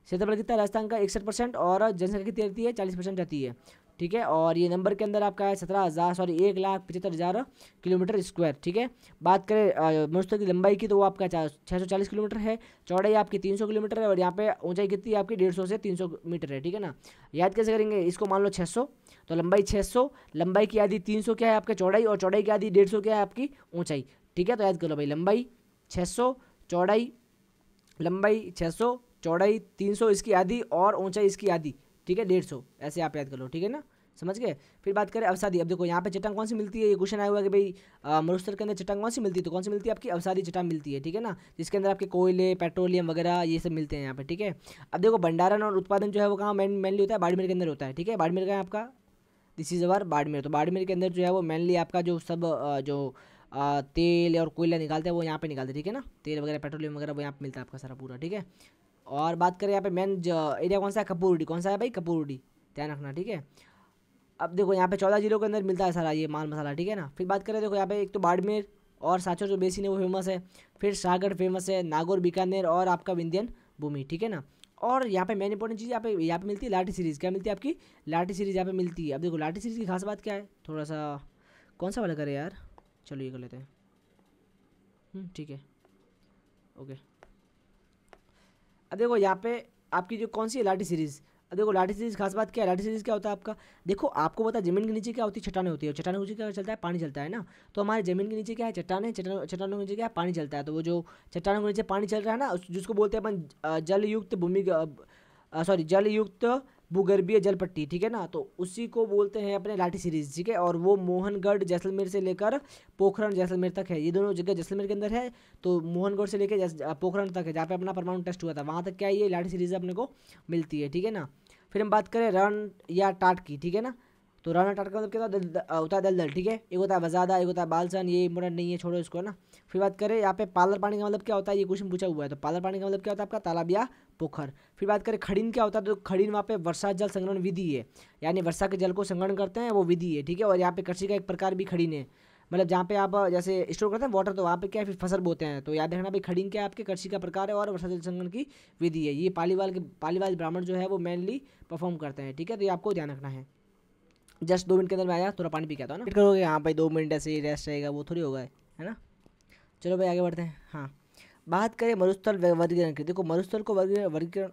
क्षेत्रफल कितना है राजस्थान का 61% और जनसंख्या कितनी रहती है 40% रहती है, ठीक है। और ये नंबर के अंदर आपका है 1,75,000 किलोमीटर स्क्वायर, ठीक है। बात करें मरुस्थल की लंबाई की, तो वो आपका 640 किलोमीटर है, चौड़ाई आपकी 300 किलोमीटर है और यहाँ पे ऊंचाई कितनी है आपकी 150 से 300 मीटर है, ठीक है ना। याद कैसे करेंगे इसको, मान लो 600, तो लंबाई 600, लंबाई की आधी 300 क्या है आपका चौड़ाई और चौड़ाई की आधी 150 क्या है आपकी ऊंचाई, ठीक है। तो याद कर लो भाई, लंबाई 600, चौड़ाई, लंबाई 600, चौड़ाई 300 इसकी आधी और ऊंचाई इसकी आधी, ठीक है 150, ऐसे आप याद कर लो, ठीक है ना, समझ गए। फिर बात करें अवसादी, अब देखो यहाँ पे चट्टान कौन सी मिलती है, ये क्वेश्चन आया हुआ है कि भाई मरुस्थल के अंदर चट्टान कौन सी मिलती है, तो कौन सी मिलती है आपकी अवसादी चट्टान मिलती है, ठीक है ना, जिसके अंदर आपके कोयले, पेट्रोलियम वगैरह ये सब मिलते हैं यहाँ पे, ठीक है। अब देखो भंडारण और उत्पादन जो है वो कहाँ मेनली होता है, बाड़मेर के अंदर होता है, ठीक है। बाड़मेर का है आपका, दिस इज अवर बाड़मेर, तो बाड़मेर के अंदर जो है वो मेनली आपका जो सब जो तेल और कोयला निकालते हैं वो यहाँ पे निकालते हैं, ठीक है ना। तेल वगैरह पेट्रोलियम वगैरह वो यहाँ पे मिलता है आपका सारा पूरा, ठीक है। और बात करें यहाँ पे मेन एरिया कौन सा है, कपूरडी। कौन सा है भाई, कपूरडी, ध्यान रखना, ठीक है। अब देखो यहाँ पे 14 जिलों के अंदर मिलता है सारा ये माल मसाला, ठीक है ना। फिर बात करें देखो यहाँ पे एक तो बाड़मेर और सांचौर जो बेसिन है वो फेमस है। फिर सागर फेमस है, नागौर, बीकानेर और आपका विंध्यन भूमि, ठीक है ना। और यहाँ पे मेन इंपॉर्टेंट चीज़ यहाँ पे मिलती है लाठी सीरीज़। क्या मिलती है आपकी, लाठी सीरीज़ यहाँ पे मिलती है। अब देखो लाठी सीरीज़ की खास बात क्या है, थोड़ा सा कौन सा वाला करे यार, चलो ये कर लेते हैं, ठीक है, ओके। अब देखो यहाँ पे आपकी जो कौन सी है लाठी सीरीज़। अब देखो लाठी सीरीज़ खास बात क्या है, लाठी सीरीज़ क्या होता है आपका, देखो आपको पता है ज़मीन के नीचे क्या होती है, चट्टानें होती है। चट्टानों के नीचे क्या चलता है, पानी चलता है ना। तो हमारे ज़मीन के नीचे क्या है, चट्टानें, चट्टानों के नीचे क्या है, पानी चलता है। तो वो जो चट्टानों के नीचे पानी चल रहा है ना, जिसको बोलते हैं अपन जलयुक्त भूमि, सॉरी जलयुक्त भूगर्भीय जल पट्टी, ठीक है ना। तो उसी को बोलते हैं अपने लाठी सीरीज, ठीक है। और वो मोहनगढ़ जैसलमेर से लेकर पोखरण जैसलमेर तक है। ये दोनों जगह जैसलमेर के अंदर है। तो मोहनगढ़ से लेकर पोखरण तक है, जहाँ पे अपना परमाणु टेस्ट हुआ था, वहाँ तक क्या है ये लाठी सीरीज अपने को मिलती है, ठीक है ना। फिर हम बात करें रण या टाट की, ठीक है ना। तो रण और टाट का मतलब क्या होता है, दलदल, ठीक है। एक होता है वजादा, एक होता है बालसन, ये इंपॉर्टेंट नहीं है, छोड़ो इसको, है ना। फिर बात करें यहाँ पे पालर पानी का मतलब क्या होता है, ये क्वेश्चन पूछा हुआ है। तो पालर पानी का मतलब क्या होता है आपका, तालाब या पोखर। फिर बात करें खड़ीन क्या होता है, तो खड़ीन वहाँ पे वर्षा जल संग्रहण विधि है, यानी वर्षा के जल को संग्रहण करते हैं वो विधि है, ठीक है। और यहाँ पे कृषि का एक प्रकार भी खड़ीन है, मतलब जहाँ पे आप जैसे स्टोर करते हैं वाटर, तो वहाँ पे क्या है फिर फसल बोते हैं। तो याद रखना भाई, खड़ीन क्या है आपके कृषि का प्रकार है और वर्षा जल संग्रहण की विधि है। ये पालीवाल ब्राह्मण जो है वो मेनली परफॉर्म करते हैं, ठीक है। तो ये आपको ध्यान रखना है। जस्ट 2 मिनट के अंदर में आया, थोड़ा पानी पी के आता हूँ ना, वेट करोगे हाँ भाई, 2 मिनट ऐसे ही रेस्ट रहेगा, वो थोड़ी होगा, है ना। चलो भाई आगे बढ़ते हैं। हाँ, बात करें मरुस्थल वर्गीकरण की। देखो मरुस्थल को वर्गीकरण,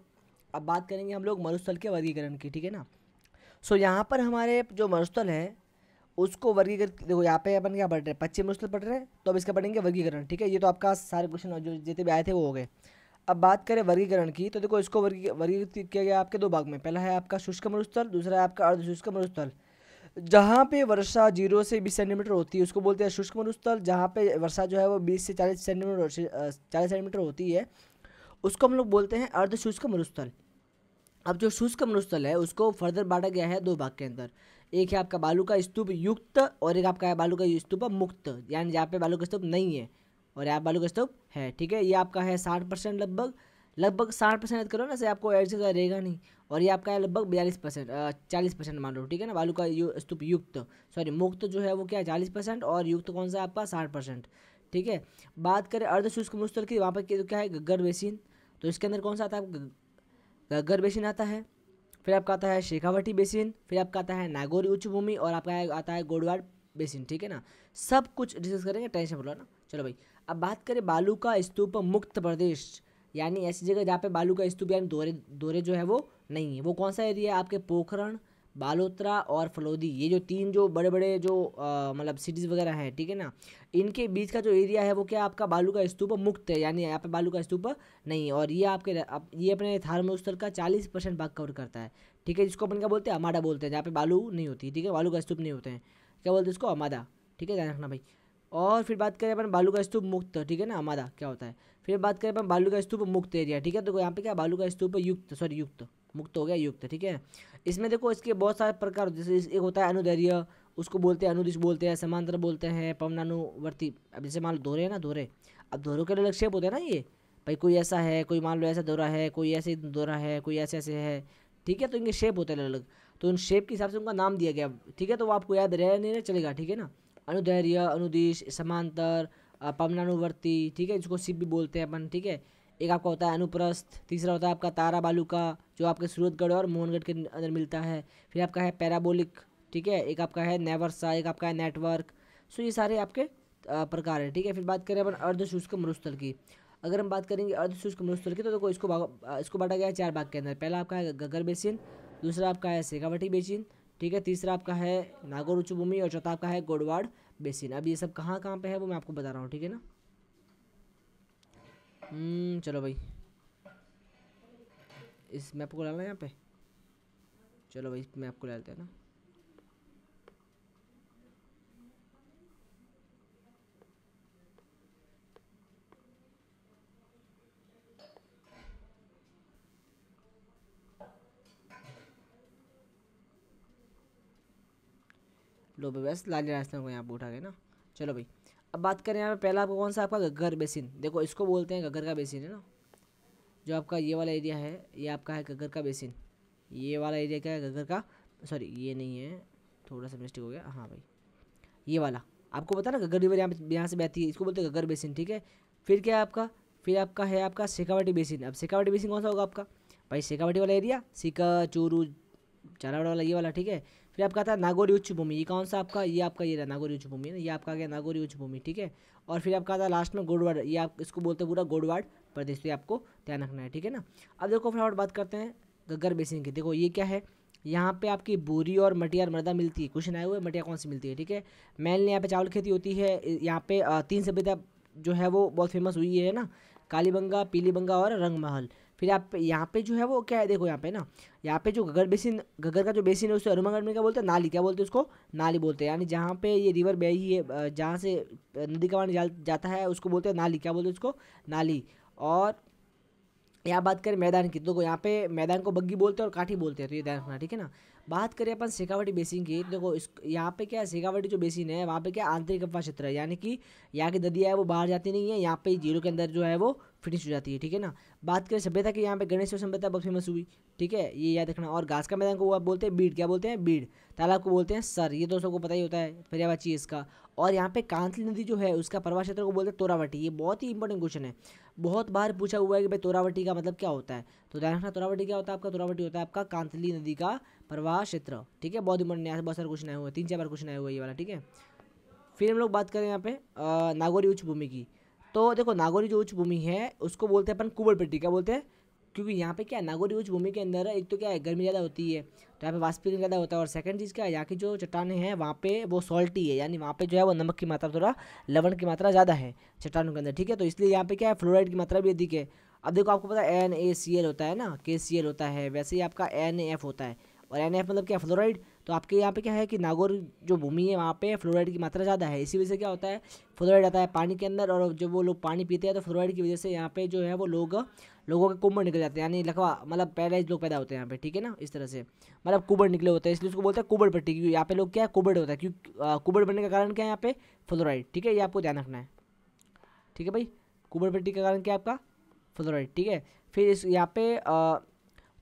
अब बात करेंगे हम लोग मरुस्थल के वर्गीकरण की, ठीक है ना। सो यहाँ पर हमारे जो मरुस्थल है उसको वर्गीकृत, देखो यहाँ पे अपन क्या पढ़ रहे हैं, पश्चिम मरुस्थल पढ़ रहे हैं, तो अब इसका पढ़ेंगे वर्गीकरण, ठीक है। ये तो आपका सारे क्वेश्चन जो जितने भी आए थे वो हो गए। अब बात करें वर्गीकरण की, तो देखो इसको वर्गीकृत किया गया आपके 2 भाग में। पहला है आपका शुष्क मरुस्थल, दूसरा है आपका अर्धशुष्क मरुस्थल। जहाँ पे वर्षा 0 से 20 सेंटीमीटर होती है उसको बोलते हैं शुष्क मरुस्थल। जहाँ पे वर्षा जो है वो 20 से 40 सेंटीमीटर 40 सेंटीमीटर होती है उसको हम लोग बोलते हैं अर्धशुष्क मरुस्थल। अब जो शुष्क मरुस्थल है उसको फर्दर बांटा गया है 2 भाग के अंदर। एक है आपका बालू का स्तूप युक्त और एक आपका है बालू का स्तूप मुक्त, यानी जहाँ पे बालू का स्तूप नहीं है और यहाँ बालू का स्तूप है, ठीक है। ये आपका है 60% लगभग, 60% याद करो ना से आपको ऐड से रहेगा नहीं। और ये आपका है लगभग 42%, 40% मान लो, ठीक है ना। बालू का स्तूप युक्त, सॉरी मुक्त जो है वो क्या है 40% और युक्त कौन सा आपका 60%, ठीक है। बात करें अर्धशुष्क मरुस्थल की, वहाँ पर क्या है गग्गर बेसिन। तो इसके अंदर कौन सा आता है, गग्गर बेसिन आता है। फिर आपका आता है शेखावटी बेसिन, फिर आपका आता है नागौर उच्च भूमि और आपका आता है गोडवाड़ बेसिन, ठीक है ना। सब कुछ डिस्कस करेंगे, टेंशन बोलो ना। चलो भाई, अब बात करें बालू का स्तूप मुक्त प्रदेश, यानी ऐसी जगह जहाँ पे बालू का स्तूप यानी दोरे दोरे जो है वो नहीं है, वो कौन सा एरिया है आपके पोखरण, बालोतरा और फलोदी। ये जो 3 जो बड़े बड़े जो मतलब सिटीज़ वगैरह हैं, ठीक है ना, इनके बीच का जो एरिया है वो क्या आपका बालू का स्तूप मुक्त है, यानी यहाँ पे बालू का स्तूप नहीं है। और ये आपके ये अपने थार मरुस्थल का 40% भाग कवर करता है, ठीक है। जिसको अपन क्या बोलते हैं, अमाडा बोलते हैं, जहाँ पे बालू नहीं होती, ठीक है, बालू का स्तूप नहीं होते हैं, क्या बोलते हैं इसको, अमादा, ठीक है, ध्यान रखना भाई। और फिर बात करें अपन बालू का स्तूप मुक्त, ठीक है ना, अमादा क्या होता है। फिर बात करें अपन बालू का स्तूप मुक्त एरिया, ठीक है। तो यहाँ पे क्या बालू का स्तूप युक्त, सॉरी युक्त, मुक्त हो गया युक्त, ठीक है। इसमें देखो इसके बहुत सारे प्रकार होते हैं, जैसे एक होता है अनुदैर्य, उसको बोलते हैं अनुदिश बोलते हैं, समांतर बोलते हैं, पवनानुवर्ती। अब जैसे मान लो दोहरे है ना, दोहरे, अब दोहरों के अलग शेप होते हैं ना ये भाई, कोई ऐसा है, कोई मान लो ऐसा दोहरा है, कोई ऐसे दोहरा है, कोई ऐसे ऐसे है, ठीक है। तो इनके शेप होते हैं अलग अलग, तो उन शेप के हिसाब से उनका नाम दिया गया, ठीक है। तो वो आपको याद रह नहीं रहे चलेगा, ठीक है ना। अनुदैर्य, अनुदिश, समांतर, पवनानुवर्ती, ठीक है, जिसको सिप भी बोलते हैं अपन, ठीक है। एक आपका होता है अनुप्रस्थ, तीसरा होता है आपका तारा बालू का जो आपके सूरतगढ़ और मोहनगढ़ के अंदर मिलता है। फिर आपका है पैराबोलिक, ठीक है, एक आपका है नेवर्सा, एक आपका है नेटवर्क। सो ये सारे आपके प्रकार है, ठीक है। फिर बात करें अपन अर्धशुष्क मरुस्थल की। अगर हम बात करेंगे अर्धशुष्क मरुस्थल की, तो देखो इसको बांटा गया है 4 भाग के अंदर। पहला आपका है गग्गर बेसिन, दूसरा आपका है शेखावटी बेसिन, ठीक है, तीसरा आपका है नागौर उच्च भूमि और चौथा आपका है गोडवाड़ बेसिन। अब ये सब कहाँ कहाँ पे है वो मैं आपको बता रहा हूँ, ठीक है ना। चलो भाई, इस मैप को डालना है यहाँ पे, चलो भाई मैप को डालते हैं ना। लो भाई बस लाल रास्ते को यहाँ पे उठा गए ना। चलो भाई, अब बात करें यहाँ पे पहला आपका कौन सा, आपका घग्गर बेसिन। देखो इसको बोलते हैं घग्गर का बेसिन, है ना। जो आपका ये वाला एरिया है ये आपका है घग्गर का बेसिन। ये वाला एरिया क्या है, घग्गर का, सॉरी ये नहीं है, थोड़ा सा मिस्टेक हो गया, हाँ भाई ये वाला आपको पता ना, घग्गर रिवर यहाँ से बहती है, इसको बोलते हैं घग्गर बेसिन, ठीक है। फिर क्या है आपका, फिर आपका है आपका शेखावाटी बेसिन। अब शेखावाटी बेसिन कौन सा होगा आपका भाई, शेखावाटी वाला एरिया, सीका चूरू झालावाड़ वाला ये वाला, ठीक है। फिर आपका आता है नागौरी उच्च भूमि, ये कौन सा आपका, ये आपका ये रहा नागौरी उच्च भूमि है ना, ये आपका आ गया नागौरी उच्च भूमि, ठीक है। और फिर आपका आता है लास्ट में गोडवाड़, ये आप इसको बोलते हैं पूरा गोडवाड़ प्रदेश, तो आपको ध्यान रखना है, ठीक है ना। अब देखो फटाफट बात करते हैं घग्गर बेसिन की। देखो ये क्या है, यहाँ पे आपकी बोरी और मटियार मृदा मिलती है, क्वेश्चन आए हुए मटिया कौन सी मिलती है, ठीक है। मेनली यहाँ पे चावल खेती होती है। यहाँ पे 3 सभ्यता जो है वो बहुत फेमस हुई है ना, कालीबंगा, पीलीबंगा और रंगमहल। फिर आप यहाँ पे जो है वो क्या है, देखो यहाँ पे ना, यहाँ पे जो घग्गर बेसिन, घग्गर का जो बेसिन है उससे अरुमगढ़ में क्या बोलते हैं, नाली, क्या बोलते हैं उसको, नाली बोलते हैं। यानी जहाँ पे ये रिवर बही है, जहाँ से नदी का पानी जाता है उसको बोलते हैं नाली, क्या बोलते हैं उसको, नाली। और यहाँ बात करें मैदान की, तो यहाँ पे मैदान को बग्गी बोलते हैं और काठी बोलते हैं, तो ये ध्यान रखना, ठीक है ना। बात करें अपन शेखावाटी बेसिन की, देखो इस यहाँ पे क्या है, शेखावाटी जो बेसिन है वहाँ पे क्या आंतरिक अफवाह क्षेत्र है, यानी कि यहाँ की नदियाँ है वो बाहर जाती नहीं है, यहाँ पे जीरो के अंदर जो है वो फिनिश हो जाती है, ठीक है ना। बात करें सभ्यता की, यहाँ पे गणेश सभ्यता बहुत फेमस हुई, ठीक है, ये याद रखना। और घास का मैदान को वो आप बोलते हैं बीड़, क्या बोलते हैं, बीड़। तालाब को बोलते हैं सर, ये तो सबको पता ही होता है, पर्यायवाची इसका। और यहाँ पे कांतली नदी जो है उसका प्रवाह क्षेत्र को बोलते हैं तोरावटी, ये बहुत ही इंपॉर्टेंट क्वेश्चन है, बहुत बार पूछा हुआ है कि भाई तोरावटी का मतलब क्या होता है, तो ध्यान रखना तोरावटी क्या होता है आपका, तोरावटी होता है आपका कांतली नदी का प्रवाह क्षेत्र, ठीक है। बहुत इंपॉर्टेंट, यहाँ से बहुत सारे क्वेश्चन आए हुए हैं, 3-4 बार क्वेश्चन आए हुए ये वाला, ठीक है। फिर हम लोग बात करें यहाँ पे नागौरी उच्च भूमि की, तो देखो नागौरी जो उच्च भूमि है उसको बोलते हैं अपन कुबड़ पट्टी, क्या बोलते हैं, क्योंकि यहाँ पे क्या है नागौरी उच्च भूमि के अंदर एक तो क्या है गर्मी ज़्यादा होती है, तो यहाँ पे वाष्पीकरण ज़्यादा होता है। और सेकंड चीज़ क्या है, यहाँ की जो चट्टानें हैं वहाँ पे वो सॉल्टी है, यानी वहाँ पे जो है वो नमक की मात्रा, थोड़ा लवण की मात्रा ज़्यादा है चट्टानों के अंदर, ठीक है। तो इसलिए यहाँ पे क्या है फ्लोराइड की मात्रा भी अधिक है। अब देखो आपको पता है NaCl होता है ना, KCl होता है, वैसे ही आपका NaF होता है, और NaF मतलब क्या है फ्लोराइड। तो आपके यहाँ पे क्या है कि नागौर जो भूमि है वहाँ पे फ्लोराइड की मात्रा ज़्यादा है, इसी वजह से क्या होता है फ्लोराइड आता है पानी के अंदर, और जब वो लोग पानी पीते हैं तो फ्लोराइड की वजह से यहाँ पे जो है वो लोगों के कुबड़ निकल जाते हैं, यानी लकवा मतलब पैरालाइज लोग पैदा होते हैं यहाँ पे, ठीक है ना। इस तरह से मतलब कुबड़ निकले होते हैं, इसलिए उसको बोलते हैं कुबड़ पट्टी, क्योंकि यहाँ पे लोग क्या है कुबड़ होता है, क्योंकि कुबड़ बनने का कारण क्या है यहाँ पे फ्लोराइड, ठीक है, ये आपको ध्यान रखना है, ठीक है भाई। कुबड़ पट्टी का कारण क्या है आपका फ्लोराइड, ठीक है। फिर इस यहाँ पे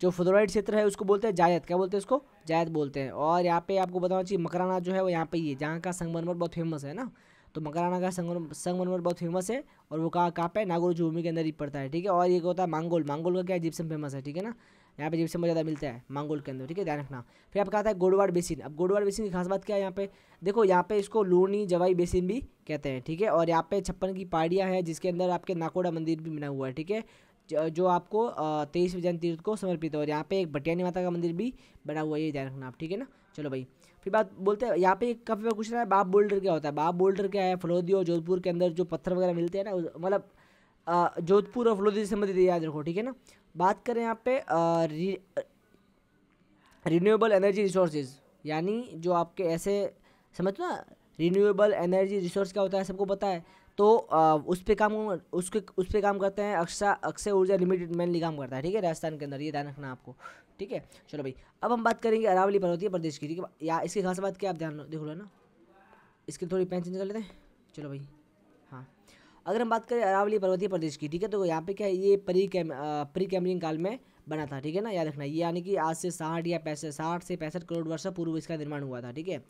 जो फ्लोराइड क्षेत्र है उसको बोलते हैं जायद, क्या बोलते हैं उसको, जायद बोलते हैं। और यहाँ पे आपको बताना चाहिए मकराना जो है वो यहाँ पे ही है, जहाँ का संगमरमर बहुत फेमस है ना, तो मकराना का संगमरमर बहुत फेमस है, और वो कहाँ पे नागौर भूमि के अंदर ही पड़ता है, ठीक है। और ये होता है मांगोल, मांगोल का क्या है जिप्सम फेमस है, ठीक है ना, यहाँ पे जिप्सम ज़्यादा मिलता है मांगोल के अंदर, ठीक है, ध्यान रखना। फिर आपका आता है गोडवाड़ बेसिन। अब गोडवाड़ बेसिन की खास बात क्या है, यहाँ पे देखो यहाँ पे इसको लूनी जवाई बेसिन भी कहते हैं, ठीक है। और यहाँ पे 56 की पहाड़ियाँ हैं जिसके अंदर आपके नाकोड़ा मंदिर भी बना हुआ है, ठीक है, जो आपको 23 जैन तीर्थ को समर्पित है। और यहाँ पे एक भटियानी माता का मंदिर भी बना हुआ है, ये ध्यान रखना आप, ठीक है ना। चलो भाई फिर बात बोलते हैं यहाँ पे काफ़ी बार पूछ रहा है बाप बोल्डर क्या होता है। बाप बोल्डर क्या है, फलोदी और जोधपुर के अंदर जो पत्थर वगैरह मिलते हैं ना, मतलब जोधपुर और फलोदी से संबंधित याद रखो, ठीक है ना। बात करें यहाँ पे रिन्यूएबल एनर्जी रिसोर्सेज, यानी जो आपके ऐसे समझो ना, रिन्यूएबल एनर्जी रिसोर्स क्या होता है सबको पता है, तो उस पे काम करते हैं अक्षय ऊर्जा लिमिटेड मेनली काम करता है, ठीक है, राजस्थान के अंदर, ये ध्यान रखना आपको, ठीक है। चलो भाई अब हम बात करेंगे अरावली पर्वतीय प्रदेश की, ठीक है, या इसकी खास बात क्या आप ध्यान देख लो ना, इसकी थोड़ी पेन चेंज कर लेते हैं। चलो भाई हाँ, अगर हम बात करें अरावली पर्वतीय प्रदेश की, ठीक है, तो यहाँ पे क्या है ये प्री कैम्ब्रियन काल में बना था, ठीक है ना, याद रखना। ये यानी कि आज से 60 से 65 करोड़ वर्ष पूर्व इसका निर्माण हुआ था, ठीक है।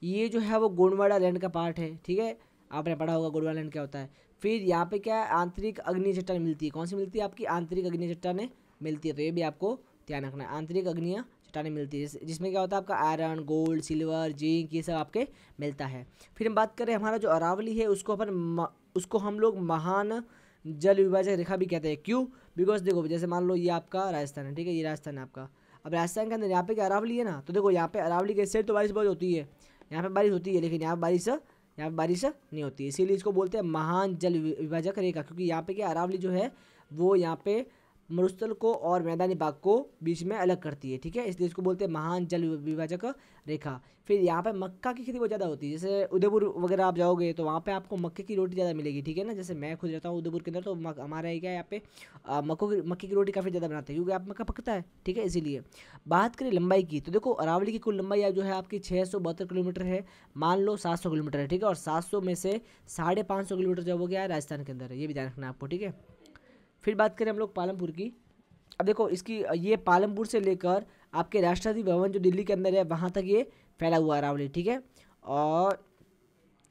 ये जो है वो गोंडवाना लैंड का पार्ट है, ठीक है, आपने पढ़ा होगा गोंडवाना लैंड क्या होता है। फिर यहाँ पे क्या है आंतरिक अग्नि चट्टान मिलती है, कौन सी मिलती है आपकी आंतरिक अग्नि चट्टानें मिलती है, तो ये भी आपको ध्यान रखना है, आंतरिक अग्नियाँ चट्टानें मिलती है, जिसमें क्या होता है आपका आयरन, गोल्ड, सिल्वर, जिंक, ये सब आपके मिलता है। फिर हम बात करें हमारा जो अरावली है उसको हम लोग महान जल विभाजक रेखा भी कहते हैं, क्यों, बिकॉज देखो जैसे मान लो ये आपका राजस्थान है, ठीक है, ये राजस्थान है आपका। अब राजस्थान के अंदर यहाँ पे क्या अरावली है ना, तो देखो यहाँ पे अरावली के साइड तो बारिश बहुत होती है, यहाँ पे बारिश होती है, लेकिन यहाँ पे बारिश नहीं होती है, इसीलिए इसको बोलते हैं महान जल विभाजक रेखा, क्योंकि यहाँ पे क्या अरावली जो है वो यहाँ पे मरुस्थल को और मैदानी भाग को बीच में अलग करती है, ठीक है, इसलिए इसको बोलते हैं महान जल विभाजक रेखा। फिर यहाँ पे मक्का की खेती बहुत ज़्यादा होती है, जैसे उदयपुर वगैरह आप जाओगे तो वहाँ पे आपको मक्के की रोटी ज़्यादा मिलेगी, ठीक है ना। जैसे मैं खुद रहता हूँ उदयपुर के अंदर, तो हमारे क्या है यहाँ पे मक्के की रोटी काफ़ी ज़्यादा बनाते हैं, क्योंकि आप मक्का पकता है, ठीक है, इसीलिए। बात करें लंबाई की, तो देखो अरावली की कुल लंबाई जो है आपकी 672 किलोमीटर है, मान लो 700 किलोमीटर है, ठीक है, और 700 में से 550 किलोमीटर जो वो क्या है राजस्थान के अंदर है, ये भी ध्यान रखना है आपको, ठीक है। फिर बात करें हम लोग पालमपुर की। अब देखो इसकी ये पालमपुर से लेकर आपके राष्ट्रपति भवन जो दिल्ली के अंदर है वहाँ तक ये फैला हुआ अरावली, ठीक है। और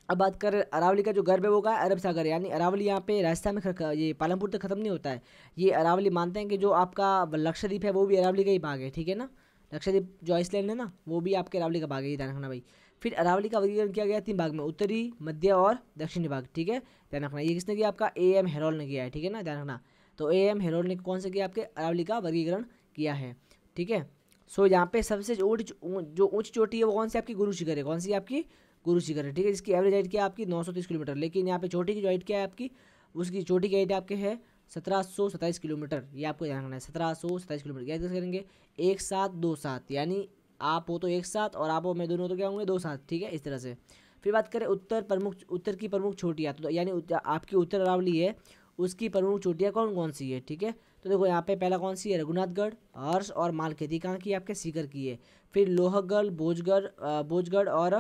अब बात करें अरावली का जो गर्भ है वो क्या है, अरब सागर, यानी अरावली यहाँ पे राजस्थान में ये पालमपुर तक खत्म नहीं होता है। ये अरावली मानते हैं कि जो आपका लक्षद्वीप है वो भी अरावली का ही भाग है, ठीक है ना। लक्षद्वीप जो आइसलैंड है ना वो भी आपके अरावली का भाग है, ये ध्यान रखना भाई। फिर अरावली का वर्गीकरण किया गया 3 भाग में, उत्तरी, मध्य और दक्षिणी भाग, ठीक है, ध्यान रखना। ये किसने किया, आपका AM हेरोल्ड ने किया है, ठीक है ना, ध्यान रखना। तो AM हेरोल्ड ने कौन से किया, आपके अरावली का वर्गीकरण किया है, ठीक है। सो यहाँ पे सबसे जो ऊंची चोटी है वो कौन सी, आपकी गुरु शिखर है, कौन सी आपकी गुरु शिखर है, ठीक है, जिसकी एवरेज हाइट क्या है आपकी 930 किलोमीटर। लेकिन यहाँ पे चोटी की जो हाइट क्या है आपकी, उसकी चोटी की हाइट आपके है 1727 किलोमीटर, ये आपको ध्यान रखना है, 1727 किलोमीटर। क्या करेंगे 1727, यानी आप हो तो 17 और आप हो मैं दोनों तो क्या होंगे 27, ठीक है, इस तरह से। फिर बात करें उत्तर की प्रमुख चोटियाँ, तो यानी आपकी उत्तर अरावली है उसकी प्रमुख चोटियाँ कौन कौन सी है, ठीक है। तो देखो यहाँ पे पहला कौन सी है, रघुनाथगढ़, हर्ष और मालखेती कहाँ की, आपके सीकर की है। फिर लोहगढ़, भोजगढ़ और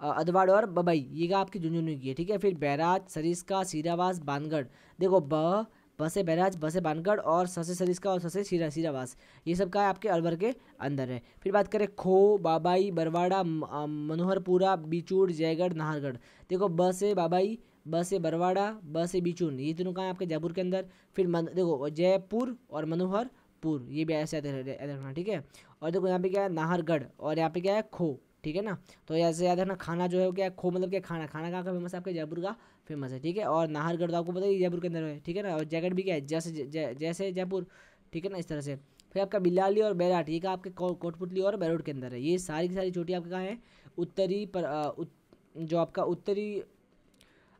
अदवाड़ और बबई, ये का आपकी झुंझुनू की है, ठीक है। फिर बैराज, सरिस्का, सीरावास, बानगढ़, देखो ब से बैराज, ब से बानगढ़ और स से सरिस्का और स से सीरावास, ये सब का आपके अलवर के अंदर है। फिर बात करें खो, बाबाई, बरवाड़ा, मनोहरपुरा, बिचूड़, जयगढ़, नाहरगढ़, देखो ब से बाबाई, ब से बरवाड़ा, ब से बिचून, ये तीनों कहाँ है आपके जयपुर के अंदर। फिर देखो जयपुर और मनोहरपुर, ये भी ऐसे याद रखना, ठीक है। और देखो यहाँ पे क्या है नाहरगढ़, और यहाँ पे क्या है खो, ठीक है ना। तो ऐसे याद रखना, खाना जो है वो क्या है, खो मतलब क्या खाना, खाना कहाँ का फेमस है, आपके जयपुर का फेमस है, ठीक है। और नाहरगढ़ तो आपको पता ही जयपुर के अंदर है, ठीक है ना। और जयगढ़ भी क्या है, जैसे जयपुर, ठीक है ना, इस तरह से। फिर आपका बिलाली और बैराट, ये का आपके कोटपुतली और बैरोड के अंदर है। ये सारी की सारी चोटी आपके कहाँ है, उत्तरी पर जो आपका उत्तरी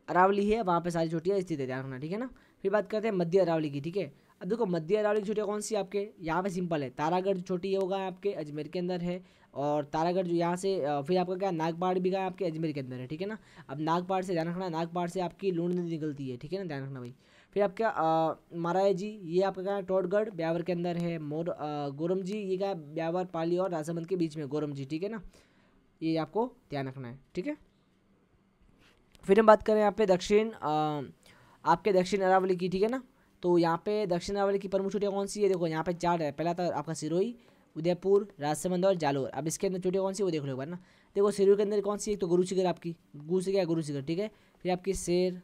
अरावली है वहाँ पे सारी चोटियाँ स्थित है, ध्यान रखना, ठीक है ना। फिर बात करते हैं मध्य अरावली की, ठीक है। अब देखो मध्य अरावली की चोटियाँ कौन सी आपके, यहाँ पे सिंपल है, तारागढ़ चोटी होगा आपके अजमेर के अंदर है, और तारागढ़ जो यहाँ से फिर आपका क्या नागपाड़ भी का आपके अजमेर के अंदर है, ठीक है ना। अब नागपाड़ से ध्यान रखना, नागपाड़ से आपकी लूण नदी निकलती है, ठीक है ना, ध्यान रखना भाई। फिर आपका महाराज जी, ये आपका क्या टोटगढ़ ब्यावर के अंदर है। गोरम जी, ये क्या ब्यावर, पाली और राजसमंद के बीच में गोरम जी, ठीक है ना, ये आपको ध्यान रखना है, ठीक है। फिर हम बात करें यहाँ पे आपके दक्षिण अरावली की, ठीक है ना। तो यहाँ पे दक्षिण अरावली की प्रमुख चोटियाँ कौन सी है, देखो यहाँ पे 4 है। पहला था आपका सिरोही, उदयपुर, राजसमंद और जालोर। अब इसके अंदर चोटियाँ कौन सी वो देख लो एक बार ना। देखो सिरोही के अंदर कौन सी, एक तो गुरु शिखर आपकी, गु से क्या गुरु शिखर, ठीक है। फिर आपकी शेर,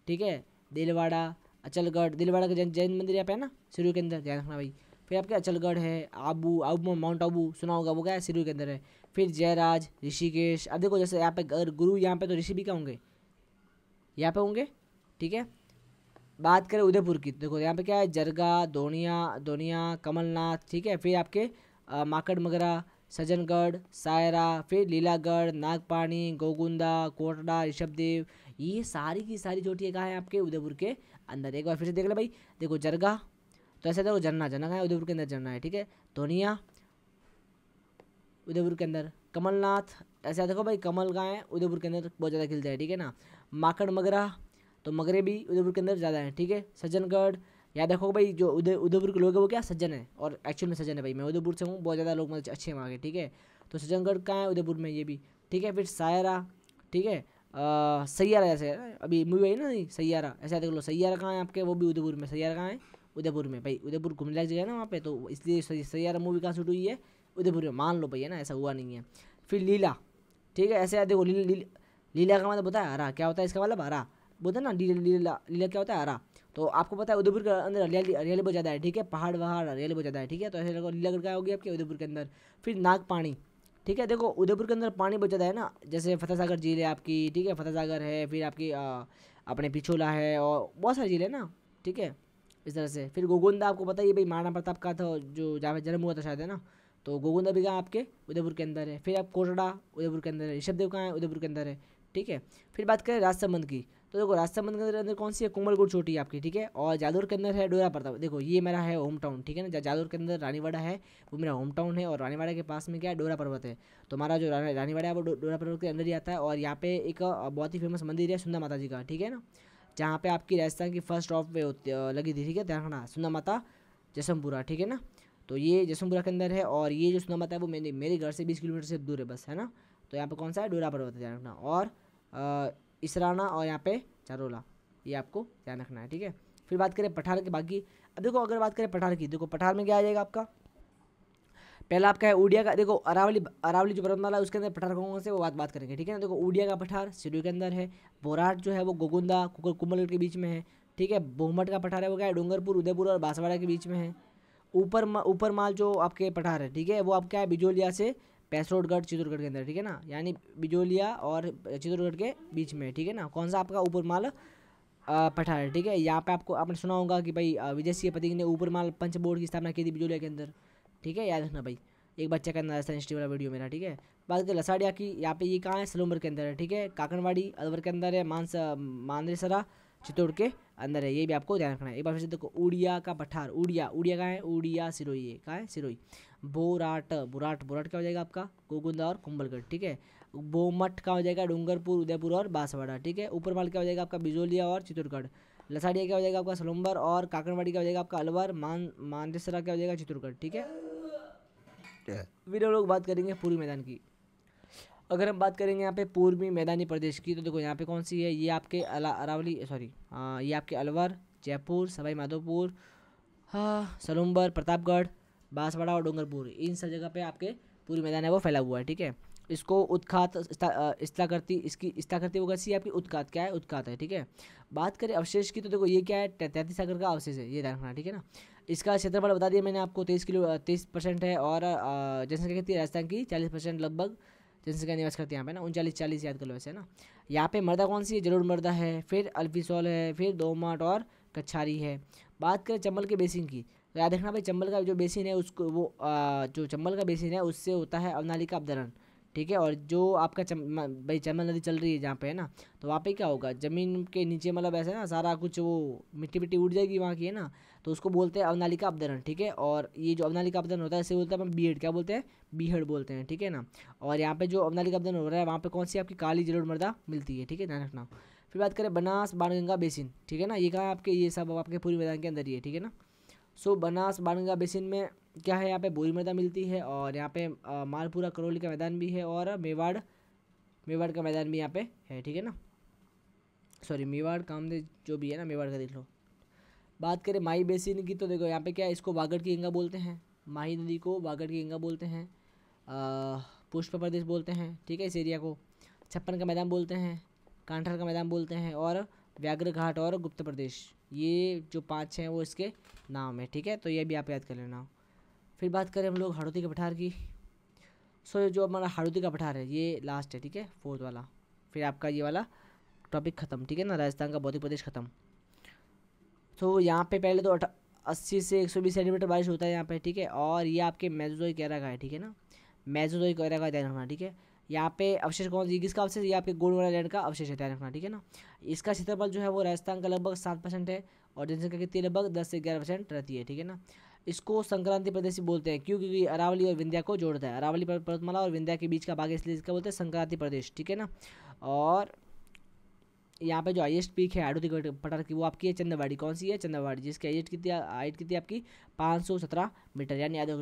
ठीक है, दिलवाड़ा, अचलगढ़, दिलवाड़ा का जैन मंदिर यहाँ पे है ना सिरोही के अंदर, ध्यान रखना भाई। फिर आपके अचलगढ़ है, आबू माउंट आबू सुना होगा, वो क्या है सिरोही के अंदर है। फिर जयराज, ऋषिकेश। अब देखो जैसे यहाँ पे अगर गुरु यहाँ पे तो ऋषि भी क्या होंगे, यहाँ पे होंगे, ठीक है। बात करें उदयपुर की, देखो यहाँ पे क्या है जरगा, दोनिया, कमलनाथ, ठीक है। फिर आपके माकड़ मगरा, सज्जनगढ़, सायरा, फिर लीलागढ़, नागपानी, गोगुंदा, कोटड़ा, ऋषभदेव, ये सारी की सारी चोटियाँ कहाँ हैं आपके उदयपुर के अंदर। एक बार फिर से देख ले भाई, देखो जरगा, तो ऐसा देखो झरना कहाँ है उदयपुर के अंदर, झरना है, ठीक है। धोनिया उदयपुर के अंदर, कमलनाथ, ऐसा देखो भाई कमल कहाँ है उदयपुर के अंदर बहुत ज़्यादा खिलता है, ठीक है ना। माकड़ मगरा, तो मगरे भी उदयपुर के अंदर ज़्यादा है, ठीक है। सज्जनगढ़, याद रखो भाई जो उदयपुर के लोग हैं वो क्या सज्जन है, और एक्चुअल में सज्जन है भाई, मैं उदयपुर से हूँ, बहुत ज़्यादा लोग मतलब अच्छे हैं वहाँ के, ठीक है। तो सज्जनगढ़ कहाँ है उदयपुर में, ये भी, ठीक है। फिर सायरा, ठीक है, सैयारा, जैसे अभी मूवी आई ना सैयारा, ऐसा देख लो सैयारा कहाँ है आपके, वो भी उदयपुर में। सैयारा कहाँ है उदयपुर में भाई, उदयपुर घूमने लायक जगह है ना वहाँ पे, तो इसलिए सैयारा मूवी कहाँ शूट हुई है उदयपुर में, मान लो भाई, है ना, ऐसा हुआ नहीं है। फिर लीला, ठीक है, ऐसे देखो लीला का मतलब होता है हरा, क्या होता है इसका मतलब हरा, बोलते हैं ना लीला क्या होता है हरा। तो आपको पता है उदयपुर के अंदर हरियाली बहुत ज़्यादा है, ठीक है, पहाड़ वहाड़ हरियाली बहुत ज़्यादा है, ठीक है। तो ऐसे देखो लीलागढ़ क्या होगी आपके उदयपुर के अंदर। फिर नागपानी, ठीक है, देखो उदयपुर के अंदर पानी बहुत ज़्यादा है ना, जैसे फतेह सागर झील है आपकी, ठीक है, फतेह सागर है, फिर आपकी अपने पिछोला है, और बहुत सारी झील है ना, ठीक है, इस तरह से। फिर गोगुंदा आपको पता ही है भाई, महाराणा प्रताप का था जो जहाँ पे जन्म हुआ था शायद, है ना, तो गोगुंदा भी कहाँ आपके उदयपुर के अंदर है। फिर आप कोटड़ा उदयपुर के अंदर है, ऋषभदेव कहाँ है उदयपुर के अंदर है, ठीक है। फिर बात करें राजसमंद की, तो देखो राजसमंद के अंदर कौन सी है, कुंभलगढ़ चोटी आपकी, ठीक है। और जादौर के अंदर है डोरा प्रताप। देखो ये मेरा है होम टाउन, ठीक है ना। जादौर के अंदर रानीवाड़ा है, वो मेरा होम टाउन है। और रानीवाड़ा के पास में क्या है, डोरा पर्वत है। तो हमारा जो रानीवाड़ा है वो डोरा पर्वत के अंदर ही आता है। और यहाँ पे एक बहुत ही फेमस मंदिर है सुंदर माता जी का, ठीक है ना, जहाँ पे आपकी राजस्थान की फर्स्ट ऑफ वे लगी थी, ठीक है, ध्यान रखना, सुंदर माता जसमपुरा, ठीक है ना। तो ये जसमपुरा के अंदर है। और ये जो सुंदर माता है वो मेरे घर से 20 किलोमीटर से दूर है बस, है ना। तो यहाँ पे कौन सा है, डोरा पर्वत है, ध्यान रखना। और इसराना और यहाँ पे चारोला, ये आपको ध्यान रखना है, ठीक है। फिर बात करें पठार के बाकी। अब देखो अगर बात करें पठार की, देखो पठार में क्या आ जाएगा आपका, पहला आपका है उड़िया का। देखो अरावली जो पर्वतमाला है उसके अंदर पठार कौन से, वो बात करेंगे, ठीक है ना। देखो उड़िया का पठार सिरोही के अंदर है। बोराट जो है वो गोगुंदा कुंभलगढ़ के बीच में है, ठीक है। बोहमट का पठार है वो क्या है, डूंगरपुर उदयपुर और बांसवाड़ा के बीच में है। ऊपर माल जो आपके पठार है, ठीक है, वो आपका है बिजोलिया से पैसरोडगढ़ चित्तौड़गढ़ के अंदर, ठीक है ना, यानी बिजोलिया और चित्तौड़गढ़ के बीच में, ठीक है ना। कौन सा आपका ऊपर माल पठार है, ठीक है। यहाँ पे आपको आपने सुना होगा कि भाई विजय सिंह पति ने ऊपर माल पंच बोर्ड की स्थापना की थी बिजोलिया के अंदर, ठीक है, याद रखना भाई। एक बच्चा का राजस्थान हिस्ट्री वाला वीडियो मेरा, ठीक है। बात करें लसाड़िया की, यहाँ पे ये कहाँ है, सलोमर के अंदर है, ठीक है। काकड़वाड़ी अलवर के अंदर है। मांद्रेसरा चित्तौड़ के अंदर है, ये भी आपको ध्यान रखना है। एक बार फिर से देखो, उड़िया का पठार, उड़िया कहाँ है, उड़िया सिरोही है, कहाँ है, सिरोही। बोराट क्या हो जाएगा आपका, गोगुंदा और कुंभलगढ़, ठीक है। बोमठ का हो जाएगा डूंगरपुर उदयपुर और बांसवाड़ा, ठीक है। ऊपर माल क्या हो जाएगा आपका, बिजोलिया और चित्तौड़गढ़। लसाड़िया क्या हो जाएगा आपका, सलुम्बर। और काकड़वाड़ी क्या हो जाएगा आपका, अलवर। मांद्रेसरा क्या हो जाएगा, चित्तौड़गढ़, ठीक है। फिर हम लोग बात करेंगे पूर्वी मैदान की। अगर हम बात करेंगे यहाँ पे पूर्वी मैदानी प्रदेश की, तो देखो यहाँ पे कौन सी है, ये आपके अरावली सॉरी ये आपके अलवर, जयपुर, सवाई माधोपुर, हाँ, सलुम्बर, प्रतापगढ़, बांसवाड़ा और डूंगरपुर, इन सब जगह पे आपके पूर्वी मैदान है वो फैला हुआ है, ठीक है। इसको उत्खात स्थलाकृति, इसकी स्थलाकृति वो कैसी है आपकी, उत्खात क्या है, उत्खात है, ठीक है। बात करें अवशेष की, तो देखो ये क्या है, 33 सागर का अवशेष है, ये ध्यान रखना, ठीक है ना। इसका क्षेत्रफल बता दिया मैंने आपको, 23% है। और जनसंख्या कितनी है, राजस्थान की 40% लगभग जनसंख्या निवास करती है यहाँ पे ना, 39-40 याद कर लो वैसे ना। यहाँ पे मर्दा कौन सी है, जरूर मर्दा है, फिर अल्फिसोल है, फिर दोमाट और कच्छारी है। बात करें चंबल के बेसिन की, तो याद रखना भाई, चंबल का जो बेसिन है उसको वो जो चंबल का बेसिन है उससे होता है अवनाली का अवतरण, ठीक है। और जो आपका भाई चंबल नदी चल रही है जहाँ पे है ना, तो वहाँ पे क्या होगा, ज़मीन के नीचे मतलब ऐसा ना सारा कुछ वो मिट्टी उड़ जाएगी वहाँ की, है ना। तो उसको बोलते हैं अवनाली का अवतरण, ठीक है। और ये जो अवनाली का अवतरण होता है इसे बोलते हैं अपन बीहड़, क्या बोलते हैं, बीहड़ बोलते हैं, ठीक है ना। और यहाँ पे जो अवनाली का अवतरण हो रहा है वहाँ पे कौन सी आपकी काली जलोढ़ मृदा मिलती है, ठीक है, ध्यान रखना। फिर बात करें बनास बाणगंगा बेसिन, ठीक है ना, ये कहाँ आपके, ये सब आपके पूर्वी मैदान के अंदर ही है, ठीक है ना। सो बनास बाणगंगा बेसिन में क्या है, यहाँ पे बोरी मृदा मिलती है। और यहाँ पे मालपुरा करौली का मैदान भी है। और मेवाड़ का मैदान भी यहाँ पे है, ठीक है ना। सॉरी मेवाड़ कामदेव जो भी है ना, मेवाड़ का देख लो। बात करें माही बेसिन की, तो देखो यहाँ पे क्या है, इसको वागड़ की गंगा बोलते हैं, माही नदी को वागड़ की गंगा बोलते हैं, पुष्प प्रदेश बोलते हैं, ठीक है, इस एरिया को। छप्पन का मैदान बोलते हैं, कांठर का मैदान बोलते हैं, और व्याघ्र घाट और गुप्त प्रदेश, ये जो 5 हैं वो इसके नाम है, ठीक है। तो ये भी आप याद कर लेना। फिर बात करें हम लोग हाड़ौती के पठार की। सो जो हमारा हाड़ौती का पठार है ये लास्ट है, ठीक है, 4th वाला। फिर आपका ये वाला टॉपिक ख़त्म, ठीक है ना, राजस्थान का भौतिक प्रदेश ख़त्म। तो यहाँ पे पहले तो 80 से 120 सेंटीमीटर बारिश होता है यहाँ पे, ठीक है। और ये आपके मेसोजोइक एरा का है, ठीक है ना, मेसोजोइक एरा का ध्यान रखना, ठीक है। यहाँ पे अवशेष कौन सी, किसका अवशेष, ये आपके गोंडवाना लैंड का अवशेष है, ध्यान रखना, ठीक है ना। इसका क्षेत्रफल जो है वो राजस्थान का लगभग 7% है। और जनसंख्या कितनी लगभग 10 से 11% रहती है, ठीक है ना। इसको संक्रांति प्रदेश बोलते हैं, क्यों, क्योंकि अरावली और विंध्या को जोड़ता है, अरावली पर्वतमाला और विंध्या के बीच का भाग, इसलिए इसका बोलते हैं संक्रांति प्रदेश, ठीक है ना। और यहाँ पे जो हाईएस्ट पीक है हाड़ौती पठार की वो आपकी है चंदवाड़ी, कौन सी है, चंदवाड़ी, जिसकी हाइट कितनी आपकी 517 मीटर, यानी आधा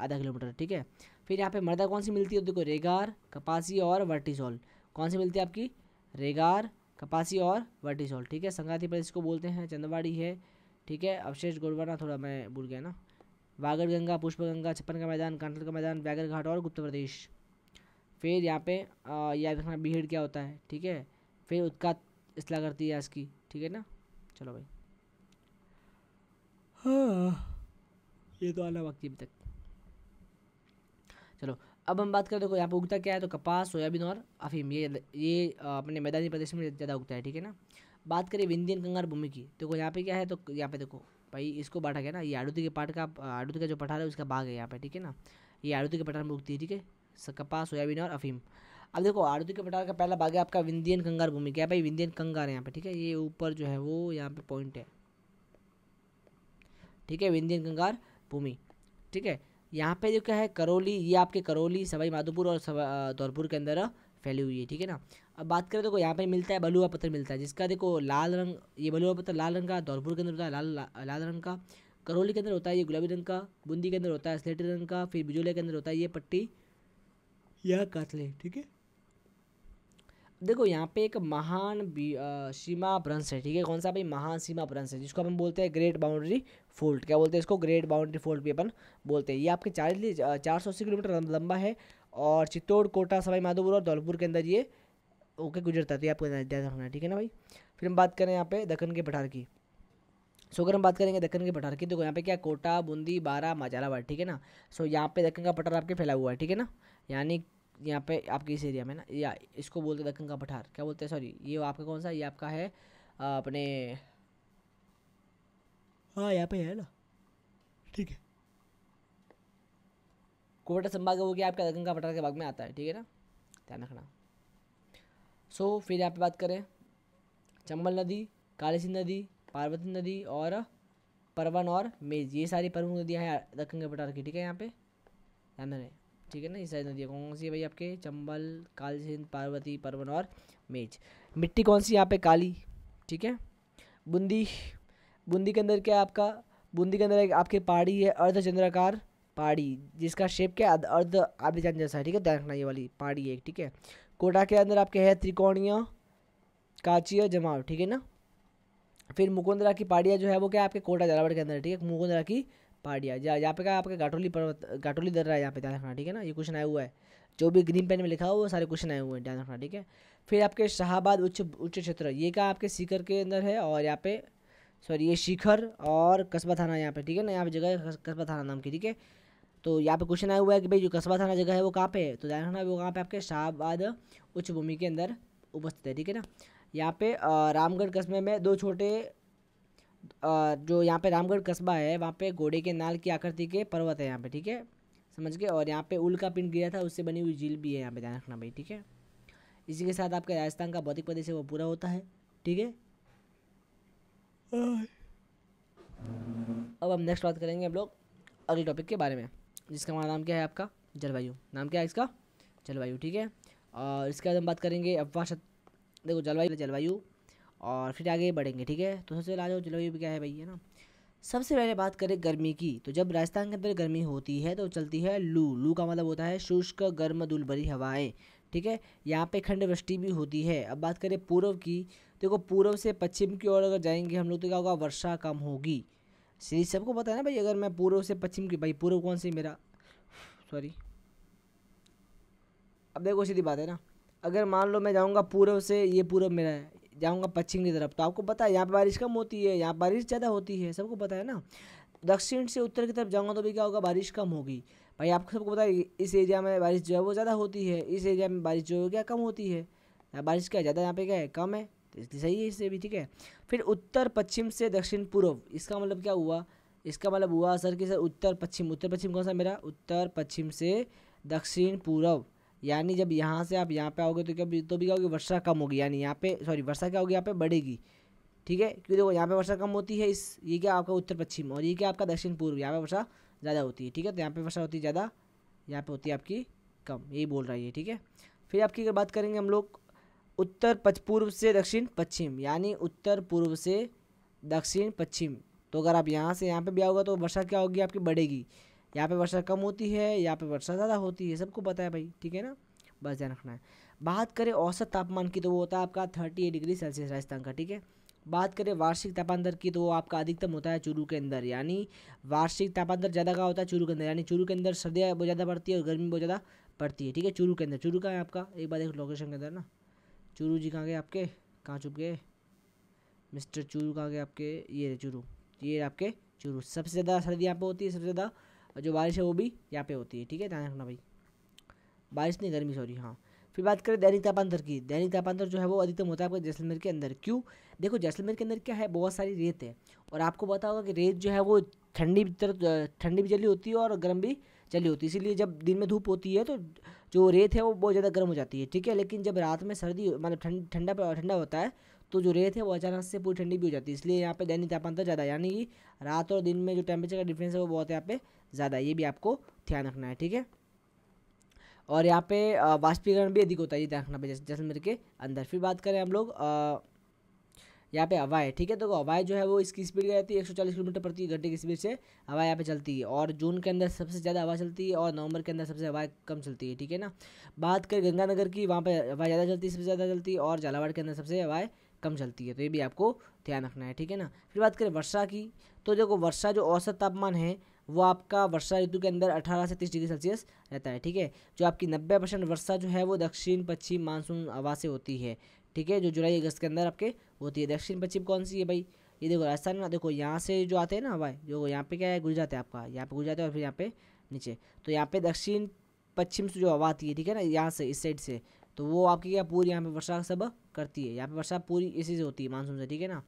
किलोमीटर, ठीक है। फिर यहाँ पे मृदा कौन सी मिलती है, देखो रेगार, कपासी और वर्टिसोल, कौन सी मिलती है आपकी, रेगार, कपासी और वर्टिसोल, ठीक है। संक्रांति प्रदेश को बोलते हैं, चंदवाड़ी है, ठीक है। अवशेष गोंडवाना थोड़ा मैं भूल गया ना, वागड़ गंगा, पुष्प गंगा, छप्पन का मैदान, कांठल का मैदान, व्याघ्र घाट और गुप्त प्रदेश। फिर यहाँ पे याद रखना बीहड़ क्या होता है, ठीक है। फिर उत्का इसला करती है इसकी, ठीक है ना। चलो भाई, हाँ ये तो आना बाकी अभी तक। चलो अब हम बात करें, देखो यहाँ पे उगता क्या है, तो कपास, सोयाबीन और अफीम, ये अपने मैदानी प्रदेश में ज़्यादा उगता है, ठीक है ना। बात करें विंध्यन कंगार भूमि की, देखो यहाँ पे क्या है, तो यहाँ पे देखो भाई इसको बांटा गया ना, ये हाड़ौती के पार्ट का, हाड़ौती का जो पठार है उसका भाग है यहाँ पे, ठीक है ना। ये हाड़ौती के पठार में उगती है, ठीक है, कपास, सोयाबीन और अफीम। अब देखो आरती के पठार का पहला भाग है आपका विंध्यन कंगार भूमि। क्या भाई, विंध्यन कंगार है यहाँ पे, ठीक है, ये ऊपर जो है वो यहाँ पे पॉइंट है, ठीक है, विंध्यन कंगार भूमि, ठीक है। यहाँ पे जो क्या है करौली, ये आपके करौली, सवाई माधोपुर और धौलपुर के अंदर फैली हुई है, ठीक है ना। अब बात करें तो यहाँ पे मिलता है बलुआ पत्थर मिलता है, जिसका देखो लाल रंग, ये बलुआ पत्थर लाल रंग का धौलपुर के अंदर होता है लाल रंग का, करौली के अंदर होता है ये गुलाबी रंग का, बूंदी के अंदर होता है स्लेटी रंग का, फिर बिजोले के अंदर होता है ये पट्टी या कातले, ठीक है। देखो यहाँ पे एक महान सीमा भ्रंश है, ठीक है, कौन सा भाई, महान सीमा भ्रंश है, जिसको हम बोलते हैं ग्रेट बाउंड्री फोल्ट। क्या बोलते हैं इसको, ग्रेट बाउंड्री फोल्ट भी अपन बोलते हैं। ये आपके 480 किलोमीटर लंबा है और चित्तौड़, कोटा, सवाई माधोपुर और धौलपुर के अंदर ये ओके गुजरता है, आपको ध्यान रखना है, ठीक है ना भाई। फिर हम बात करें यहाँ पे दक्कन के पठार की। सो अगर हम बात करेंगे दक्कन के पठार की, तो यहाँ पे क्या कोटा, बूंदी, बारा, झालावाड़, ठीक है ना। सो यहाँ पे दक्कन का पठार आपके फैला हुआ है, ठीक है ना, यानी यहाँ पे आपके इस एरिया में ना, या इसको बोलते हैं दक्कन का पठार, क्या बोलते हैं, सॉरी, ये आपका कौन सा, ये आपका है अपने, हाँ यहाँ पे है ना, ठीक है, कोटा संभाग है वो क्या आपका दक्कन का पठार के भाग में आता है, ठीक है ना, ध्यान रखना। सो फिर यहाँ पे बात करें चंबल नदी, काली सिंध नदी, पार्वती नदी और परवन और मेज, ये सारी प्रमुख नदियाँ हैं दक्कन के पठार की, ठीक है, यहाँ पे ध्यान रहे, ठीक है ना। ये सारी नदियाँ कौन सी है भाई आपके, चंबल, काली सिंध, पार्वती, परवन और मेज। मिट्टी कौन सी यहाँ पे, काली, ठीक है। बूंदी, बूंदी के अंदर क्या है आपका, बूंदी के अंदर एक आपके पहाड़ी है अर्धचंद्राकार पहाड़ी, जिसका शेप क्या है अर्ध आबेजान जैसा है, ठीक है, ध्यान रखना, ये वाली पहाड़ी है, ठीक है। कोटा के अंदर आपके है त्रिकोणीय काचीय जमाव, ठीक है ना। फिर मुकुंदरा की पहाड़ियाँ जो है वो क्या आपके कोटा झालावाड़ के अंदर है, ठीक है, मुकुंदरा की पहाड़ियाँ, यहाँ पे क्या आपके घाटोली पर्वत, घाटोली दर्रा है यहाँ पे, ध्यान रखना, ठीक है ना। ये क्वेश्चन आया हुआ है, जो भी ग्रीन पेन में लिखा हुआ वो सारे क्वेश्चन आए हुए हैं, ध्यान रखना, ठीक है। फिर आपके शाहाबाद उच्च क्षेत्र, ये क्या आपके सीकर के अंदर है, और यहाँ पे सॉरी ये शिखर और कस्बा थाना यहाँ पे, ठीक है ना, यहाँ पे जगह है कस्बा थाना नाम की, ठीक है। तो यहाँ पे क्वेश्चन आया हुआ है कि भाई जो कस्बा थाना जगह है वो कहाँ पे है, तो ध्यान रखना वो कहाँ पे आपके शाहाबाद उच्च भूमि के अंदर उपस्थित है, ठीक है ना। यहाँ पे रामगढ़ कस्बे में दो छोटे जो यहाँ पे रामगढ़ कस्बा है वहाँ पे घोड़े के नाल की आकृति के पर्वत है यहाँ पे, ठीक है, समझ गए। और यहाँ पे उल्का पिंड गिरा था, उससे बनी हुई झील भी है यहाँ पे, ध्यान रखना भाई, ठीक है। इसी के साथ आपका राजस्थान का भौतिक प्रदेश है वो पूरा होता है, ठीक है। अब हम नेक्स्ट बात करेंगे हम लोग अगले टॉपिक के बारे में, जिसका हमारा नाम क्या है आपका, जलवायु, नाम क्या है इसका, जलवायु, ठीक है। और इसके बाद हम बात करेंगे देखो जलवायु और फिर आगे बढ़ेंगे, ठीक है। तो सबसे पहले आ जाओ जलवायु क्या है भाई, है ना। सबसे पहले बात करें गर्मी की, तो जब राजस्थान के अंदर गर्मी होती है तो चलती है लू, लू का मतलब होता है शुष्क गर्म धूल भरी हवाएं, ठीक है। यहाँ पे खंड वृष्टि भी होती है। अब बात करें पूर्व की, देखो पूर्व से पश्चिम की ओर अगर जाएंगे हम लोग तो क्या होगा, वर्षा कम होगी। सीरीज सबको पता है ना भाई, अगर मैं पूर्व से पश्चिम की, भाई पूर्व कौन सी मेरा, सॉरी, अब देखो सीधी बात है ना, अगर मान लो मैं जाऊँगा पूर्व से, ये पूर्व मेरा है, जाऊँगा पश्चिम की तरफ, तो आपको पता है यहाँ पे बारिश कम होती है, यहाँ बारिश ज़्यादा होती है, सबको पता है ना। दक्षिण से उत्तर की तरफ जाऊँगा तो भी क्या होगा, बारिश कम होगी। भाई आपको सबको पता है इस एरिया में बारिश जो है वो ज़्यादा होती है, इस एरिया में बारिश जो है क्या कम होती है, यहाँ बारिश क्या ज़्यादा, यहाँ पे क्या है कम है, तो इसलिए सही है इससे भी, ठीक है। फिर उत्तर पश्चिम से दक्षिण पूर्व, इसका मतलब क्या हुआ, इसका मतलब हुआ सर कि सर उत्तर पश्चिम कौन सा मेरा, उत्तर पश्चिम से दक्षिण पूर्व, यानी जब यहाँ से आप यहाँ पे आओगे तो क्या तो भी क्या होगी, वर्षा कम होगी, यानी यहाँ पे सॉरी वर्षा क्या होगी, यहाँ पे बढ़ेगी, ठीक है। क्योंकि देखो यहाँ पे वर्षा कम होती है, इस ये क्या आपका उत्तर पश्चिम, और ये क्या आपका दक्षिण पूर्व, यहाँ पे वर्षा ज़्यादा होती है, ठीक है। तो यहाँ पे वर्षा होती है ज़्यादा, यहाँ पे होती है आपकी कम, यही बोल रहा है ये, ठीक है। फिर आपकी अगर बात करेंगे हम लोग उत्तर पूर्व से दक्षिण पश्चिम, यानी उत्तर पूर्व से दक्षिण पश्चिम, तो अगर आप यहाँ से यहाँ पे भी आओगे तो वर्षा क्या होगी आपकी, बढ़ेगी। यहाँ पे वर्षा कम होती है, यहाँ पे वर्षा ज़्यादा होती है, सबको पता है भाई, ठीक है ना, बस ध्यान रखना है। बात करें औसत तापमान की तो वो होता है आपका 38 डिग्री सेल्सियस राजस्थान का, ठीक है। बात करें वार्षिक तापमान दर की तो वो आपका अधिकतम होता है चूरू के अंदर, यानी वार्षिक तापमान दर ज़्यादा का होता है चूरू के अंदर, यानी चूरू के अंदर सर्दियाँ बहुत ज़्यादा पड़ती है और गर्मी बहुत ज़्यादा पड़ती है, ठीक है। चूरू के अंदर, चूरू कहाँ है आपका, एक बार एक लोकेशन के अंदर ना, चूरू जी कहाँ गए आपके, कहाँ छुप गए मिस्टर चूरू, कहाँ गए आपके, ये चूरू, ये आपके चूरू। सबसे ज़्यादा सर्दी यहाँ पे होती है, सबसे ज़्यादा जो बारिश है वो भी यहाँ पे होती है, ठीक है, ध्यान रखना भाई, बारिश नहीं गर्मी, सॉरी, हाँ। फिर बात करें दैनिक तापमान दर की, दैनिक तापमान दर जो है वो अधिकतम होता है आपके जैसलमेर के अंदर। क्यों, देखो जैसलमेर के अंदर क्या है, बहुत सारी रेत है, और आपको पता होगा कि रेत जो है वो ठंडी भी जली होती है और गर्म भी जली होती है, इसीलिए जब दिन में धूप होती है तो जो रेत है वो बहुत ज़्यादा गर्म हो जाती है, ठीक है। लेकिन जब रात में सर्दी मतलब ठंडा ठंडा होता है तो जो रेत है वो अचानक से पूरी ठंडी भी हो जाती है, इसलिए यहाँ पे दैनिक तापमान तो ज़्यादा, यानी कि रात और दिन में जो टेम्परेचर का डिफरेंस है वो बहुत यहाँ पे ज़्यादा है, ये भी आपको ध्यान रखना है, ठीक है। और यहाँ पे वाष्पीकरण भी अधिक होता है, ये ध्यान रखना है जैसलमेर के अंदर। फिर बात करें हम लोग यहाँ पे हवा है, ठीक है। तो हवाएं जो है वो इसकी स्पीड क्या रहती है 140 किलोमीटर प्रति घंटे की स्पीड से हवा यहाँ पे चलती है, और जून के अंदर सबसे ज़्यादा हवा चलती है और नवंबर के अंदर सबसे हवा कम चलती है, ठीक है ना। बात करें गंगानगर की, वहाँ पे हवा ज़्यादा चलती है, सबसे ज़्यादा चलती है, और झालावाड़ के अंदर सबसे हवाएं कम चलती है, तो ये भी आपको ध्यान रखना है, ठीक है ना। फिर बात करें वर्षा की, तो देखो वर्षा जो औसत तापमान है वो आपका वर्षा ऋतु के अंदर 18 से 30 डिग्री सेल्सियस रहता है, ठीक है। जो आपकी 90% वर्षा जो है वो दक्षिण पश्चिम मानसून हवा से होती है, ठीक है, जो जुलाई अगस्त के अंदर आपके होती है। दक्षिण पश्चिम कौन सी है भाई, ये देखो राजस्थान में, देखो यहाँ से जो आते हैं ना हवाएं, जो यहाँ पे क्या है गुजरात है आपका, यहाँ पे गुजरात है और फिर यहाँ पे नीचे, तो यहाँ पे दक्षिण पश्चिम से जो हवा आती है, ठीक है ना, यहाँ से इस साइड से, तो वो आपकी क्या पूरी यहाँ पे वर्षा सब करती है, यहाँ पे वर्षा पूरी इसी से होती है मानसून से, ठीक है ना।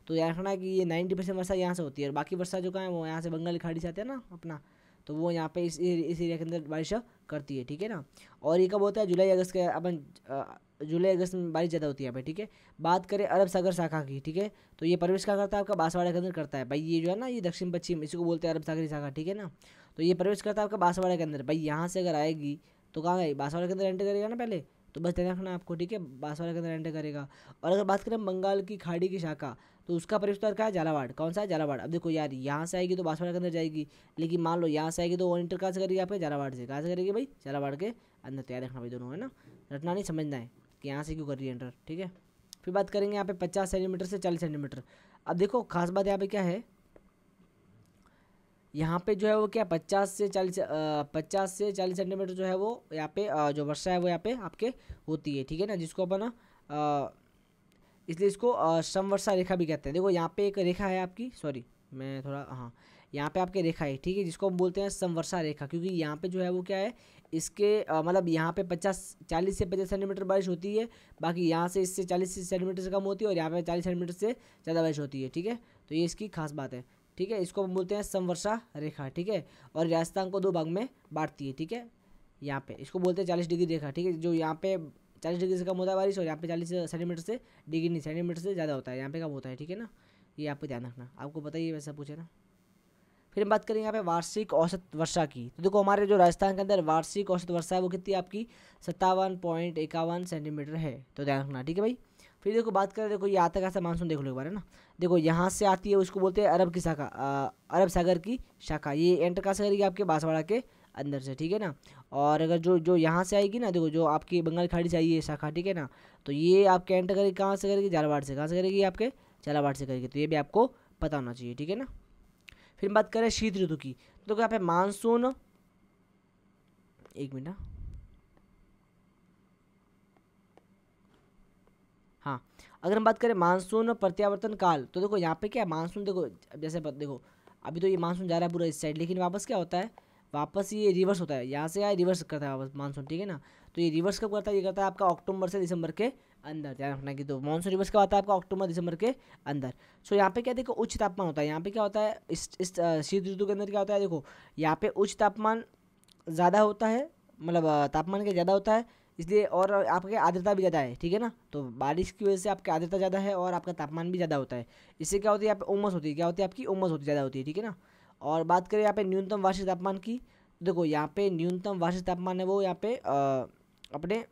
तो याद रखना कि ये 90% वर्षा यहाँ से होती है, और बाकी वर्षा जो कहाँ है वो यहाँ से बंगाल की खाड़ी से आते हैं ना अपना, तो वो यहाँ पे इस एरिया के अंदर बारिश करती है, ठीक है ना। और ये कब होता है, जुलाई अगस्त के अपन जुलाई अगस्त में बारिश ज़्यादा होती है यहाँ पे, ठीक है। बात करें अरब सागर शाखा की, ठीक है, तो ये प्रवेश क्या करता है आपका बांसवाड़ा के अंदर करता है भाई, ये जो है ना ये दक्षिण पश्चिम इसी को बोलते हैं अरब सागरी शाखा, ठीक है ना। तो ये प्रवेश करता है आपका बांसवाड़ा के अंदर भाई, यहाँ से अगर आएगी तो कहाँ गई बांसवाड़ा के अंदर एंटर करेगा ना पहले, तो बस ध्यान रखना आपको, ठीक है, बांसवाड़ा के अंदर एंटर करेगा। और अगर बात करें बंगाल की खाड़ी की शाखा, तो उसका प्रवेश क्या है झालावाड़, कौन सा है झालावाड़। अब देखो यार यहाँ से आएगी तो बांसवाड़ा के अंदर जाएगी, लेकिन मान लो यहाँ से आएगी तो वो एंटर कहाँ से करेगी आपके झालावाड़ से, कहाँ से करेगी भाई झालावाड़ के अंदर, तैयार रखना भाई दोनों, है ना, रटना नहीं समझना है कि यहाँ से क्यों कर रही है एंटर, ठीक है। फिर बात करेंगे यहाँ पे 50 सेंटीमीटर से 40 सेंटीमीटर। अब देखो खास बात यहाँ पे क्या है, यहाँ पे जो है वो क्या 50 से 40 सेंटीमीटर जो है वो यहाँ पे जो वर्षा है वो यहाँ पे आपके होती है, ठीक है ना, जिसको अपन इसलिए इसको समवर्षा रेखा भी कहते हैं। देखो यहाँ पे एक रेखा है आपकी, सॉरी मैं थोड़ा, हाँ यहाँ पे आपके रेखा है, ठीक है, जिसको हम बोलते हैं समवर्षा रेखा, क्योंकि यहाँ पे जो है वो क्या है इसके मतलब यहाँ पे 40 से 50 सेंटीमीटर बारिश होती है, बाकी यहाँ से इससे 40 सेंटीमीटर से कम होती है, और यहाँ पे 40 सेंटीमीटर से ज़्यादा बारिश होती है, ठीक है। तो ये इसकी खास बात है, ठीक है, इसको हम बोलते हैं समवर्षा रेखा, ठीक है। और राजस्थान को 2 भाग में बांटती है, ठीक है, यहाँ पे इसको बोलते हैं 40 डिग्री रेखा, ठीक है, जो यहाँ पे 40 डिग्री से कम होता है बारिश, और यहाँ पे 40 सेंटीमीटर से डिग्री नहीं सेंटीमीटर से ज़्यादा होता है, यहाँ पे कम होता है, ठीक है ना, ये आपको ध्यान रखना, आपको पता ही है वैसा पूछे ना। फिर हम बात करें यहाँ पे वार्षिक औसत वर्षा की, तो देखो हमारे जो राजस्थान के अंदर वार्षिक औसत वर्षा है वो कितनी आपकी 57.51 सेंटीमीटर है, तो ध्यान रखना, ठीक है भाई। फिर देखो बात करें, देखो ये आता कैसा मानसून देख लो एक बार, है ना, देखो यहाँ से आती है उसको बोलते हैं अरब की शाखा, अरब सागर की शाखा, ये एंटर कहाँ से करेगी आपके बांसवाड़ा के अंदर से, ठीक है ना। और अगर जो यहाँ से आएगी ना, देखो जो आपकी बंगाल खाड़ी से आई है शाखा, ठीक है ना, तो ये आपके एंटर करेगी कहाँ से करेगी झालावाड़ से, कहाँ से करेगी आपके झालावाड़ से करेगी, तो ये भी आपको पता होना चाहिए, ठीक है ना। फिर बात करें शीत ऋतु की, तो यहाँ पे मानसून, एक मिनट, हाँ अगर हम बात करें मानसून प्रत्यावर्तन काल, तो देखो यहाँ पे क्या मानसून, देखो जैसे देखो अभी तो ये मानसून जा रहा है पूरा इस साइड, लेकिन वापस क्या होता है, वापस ये रिवर्स होता है, यहाँ से आए रिवर्स करता है वापस मानसून, ठीक है ना। तो ये रिवर्स कब करता है, ये करता है आपका अक्टूबर से दिसंबर के अंदर, ध्यान रखना कि तो मानसून रिवर्स कब आता है आपका अक्टूबर दिसंबर के अंदर। सो यहाँ पे क्या देखो उच्च तापमान होता है, यहाँ पे क्या होता है इस शीत ऋतु के अंदर क्या होता है, देखो यहाँ पे उच्च तापमान ज़्यादा होता है, मतलब तापमान का ज़्यादा होता है, इसलिए और आपके आर्द्रता भी ज़्यादा है, ठीक है ना, तो बारिश की वजह से आपकी आर्द्रता ज़्यादा है और आपका तापमान भी ज़्यादा होता है, इससे क्या होती है यहाँ पे उमस होती है, क्या होती है आपकी उमस होती ज़्यादा होती है, ठीक है ना। और बात करें यहाँ पे न्यूनतम वार्षिक तापमान की, देखो यहाँ पे न्यूनतम वार्षिक तापमान है वो यहाँ पे अपने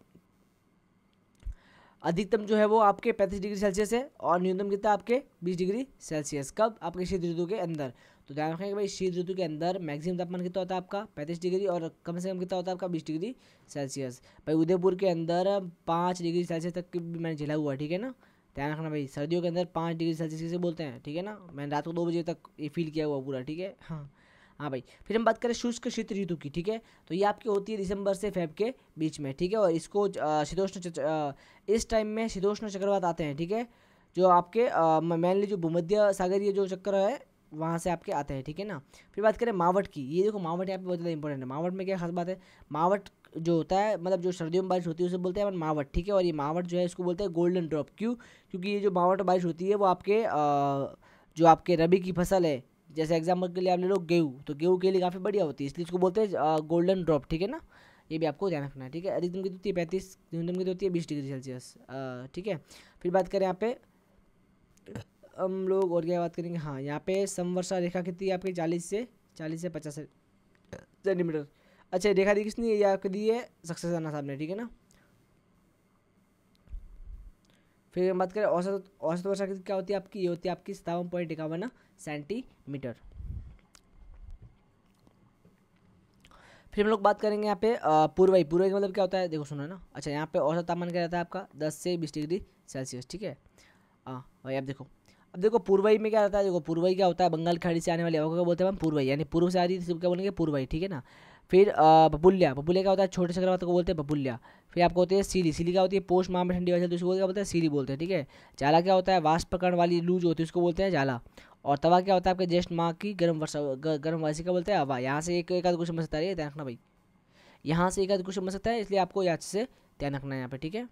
अधिकतम जो है वो आपके 35 डिग्री सेल्सियस है, और न्यूनतम कितना आपके 20 डिग्री सेल्सियस, कब आपके शीत ऋतु के अंदर। तो ध्यान रखें कि भाई शीत ऋतु के अंदर मैक्सिमम तापमान कितना होता है आपका 35 डिग्री, और कम से कम कितना होता है आपका 20 डिग्री सेल्सियस। भाई उदयपुर के अंदर 5 डिग्री सेल्सियस तक भी मैंने झेला हुआ है, ठीक है ना, ध्यान रखना भाई, सर्दियों के अंदर 5 डिग्री सेल्सियस किसे बोलते हैं, ठीक है ना, मैंने रात को 2 बजे तक ये फील किया हुआ पूरा, ठीक है, हाँ हाँ भाई। फिर हम बात करें शुष्क शीत ऋतु की, ठीक है, तो ये आपकी होती है दिसंबर से फेब के बीच में, ठीक है, और इसको शीतोष्ण इस टाइम में शीतोष्ण चक्रवात आते हैं, ठीक है, जो आपके मेनली जो भूमध्य सागरीय जो चक्र है वहाँ से आपके आते हैं, ठीक है ना। फिर बात करें मावट की, ये देखो मावट यहाँ पे बहुत ज़्यादा इंपॉर्टेंट है। मावट में क्या खास बात है, मावट जो होता है मतलब जो सर्दियों में बारिश होती है उसे बोलते हैं अपन मावट, ठीक है, और ये मावट जो है इसको बोलते हैं गोल्डन ड्रॉप, क्यों, क्योंकि ये जो मावट बारिश होती है वो आपके जो आपके रबी की फसल है जैसे एग्जाम्पल के लिए आप ले लो गेहूँ, तो गेहूँ के लिए काफ़ी बढ़िया होती है, इसलिए इसको बोलते हैं गोल्डन ड्रॉप, ठीक है ना। ये भी आपको ध्यान रखना है, ठीक है। अधिकतम की होती है 35, न्यूनतम की होती है 20 डिग्री सेल्सियस, ठीक है। फिर बात करें यहाँ पे हम लोग और क्या बात करेंगे, हाँ यहाँ पे समवर्षा रेखा कितनी है आपकी 40 से 50 सेंटीमीटर। अच्छा रेखा दी किसने, ये आपके दी है सक्सेस राणा साहब ने, ठीक है ना। फिर हम बात करें औसत औसत वर्षा क्या होती है आपकी, ये होती है आपकी 57.51 सेंटीमीटर। फिर हम लोग बात करेंगे यहाँ पे पूर्वी का मतलब क्या होता है, देखो सुनो ना। अच्छा यहाँ पे औसत तापमान क्या रहता है आपका 10 से 20 डिग्री सेल्सियस, ठीक है। हाँ भाई अब देखो पूर्वी में क्या रहता है, देखो पूर्वी क्या होता है, बंगाल की खाड़ी से आने वाली हवा को क्या बोलते हैं हम, पूर्वी, यानी पूर्व से आ रही है क्या बोलेंगे पूर्वी, ठीक है ना। फिर बबुल्या क्या होता है, छोटे चक्रवात को बोलते हैं बबुल्या। फिर आपको होती है सीली क्या होती है, पोष माह में ठंडी हवा चलती है उसको क्या बोलते हैं, सीली बोलते हैं, ठीक है। जाला क्या होता है, वाष्प पकड़ने वाली लू जो होती है उसको बोलते हैं जाला। और तवा क्या होता है आपके ज्येष्ठ माह की गर्म वर्षा का बोलते हैं हवा। यहाँ से एक आध क्वेश्चन बन सकता है, ध्यान रखना भाई, यहाँ से एक आध क्वेश्चन बन सकता है, इसलिए आपको यहाँ से ध्यान रखना है यहाँ पे, ठीक है।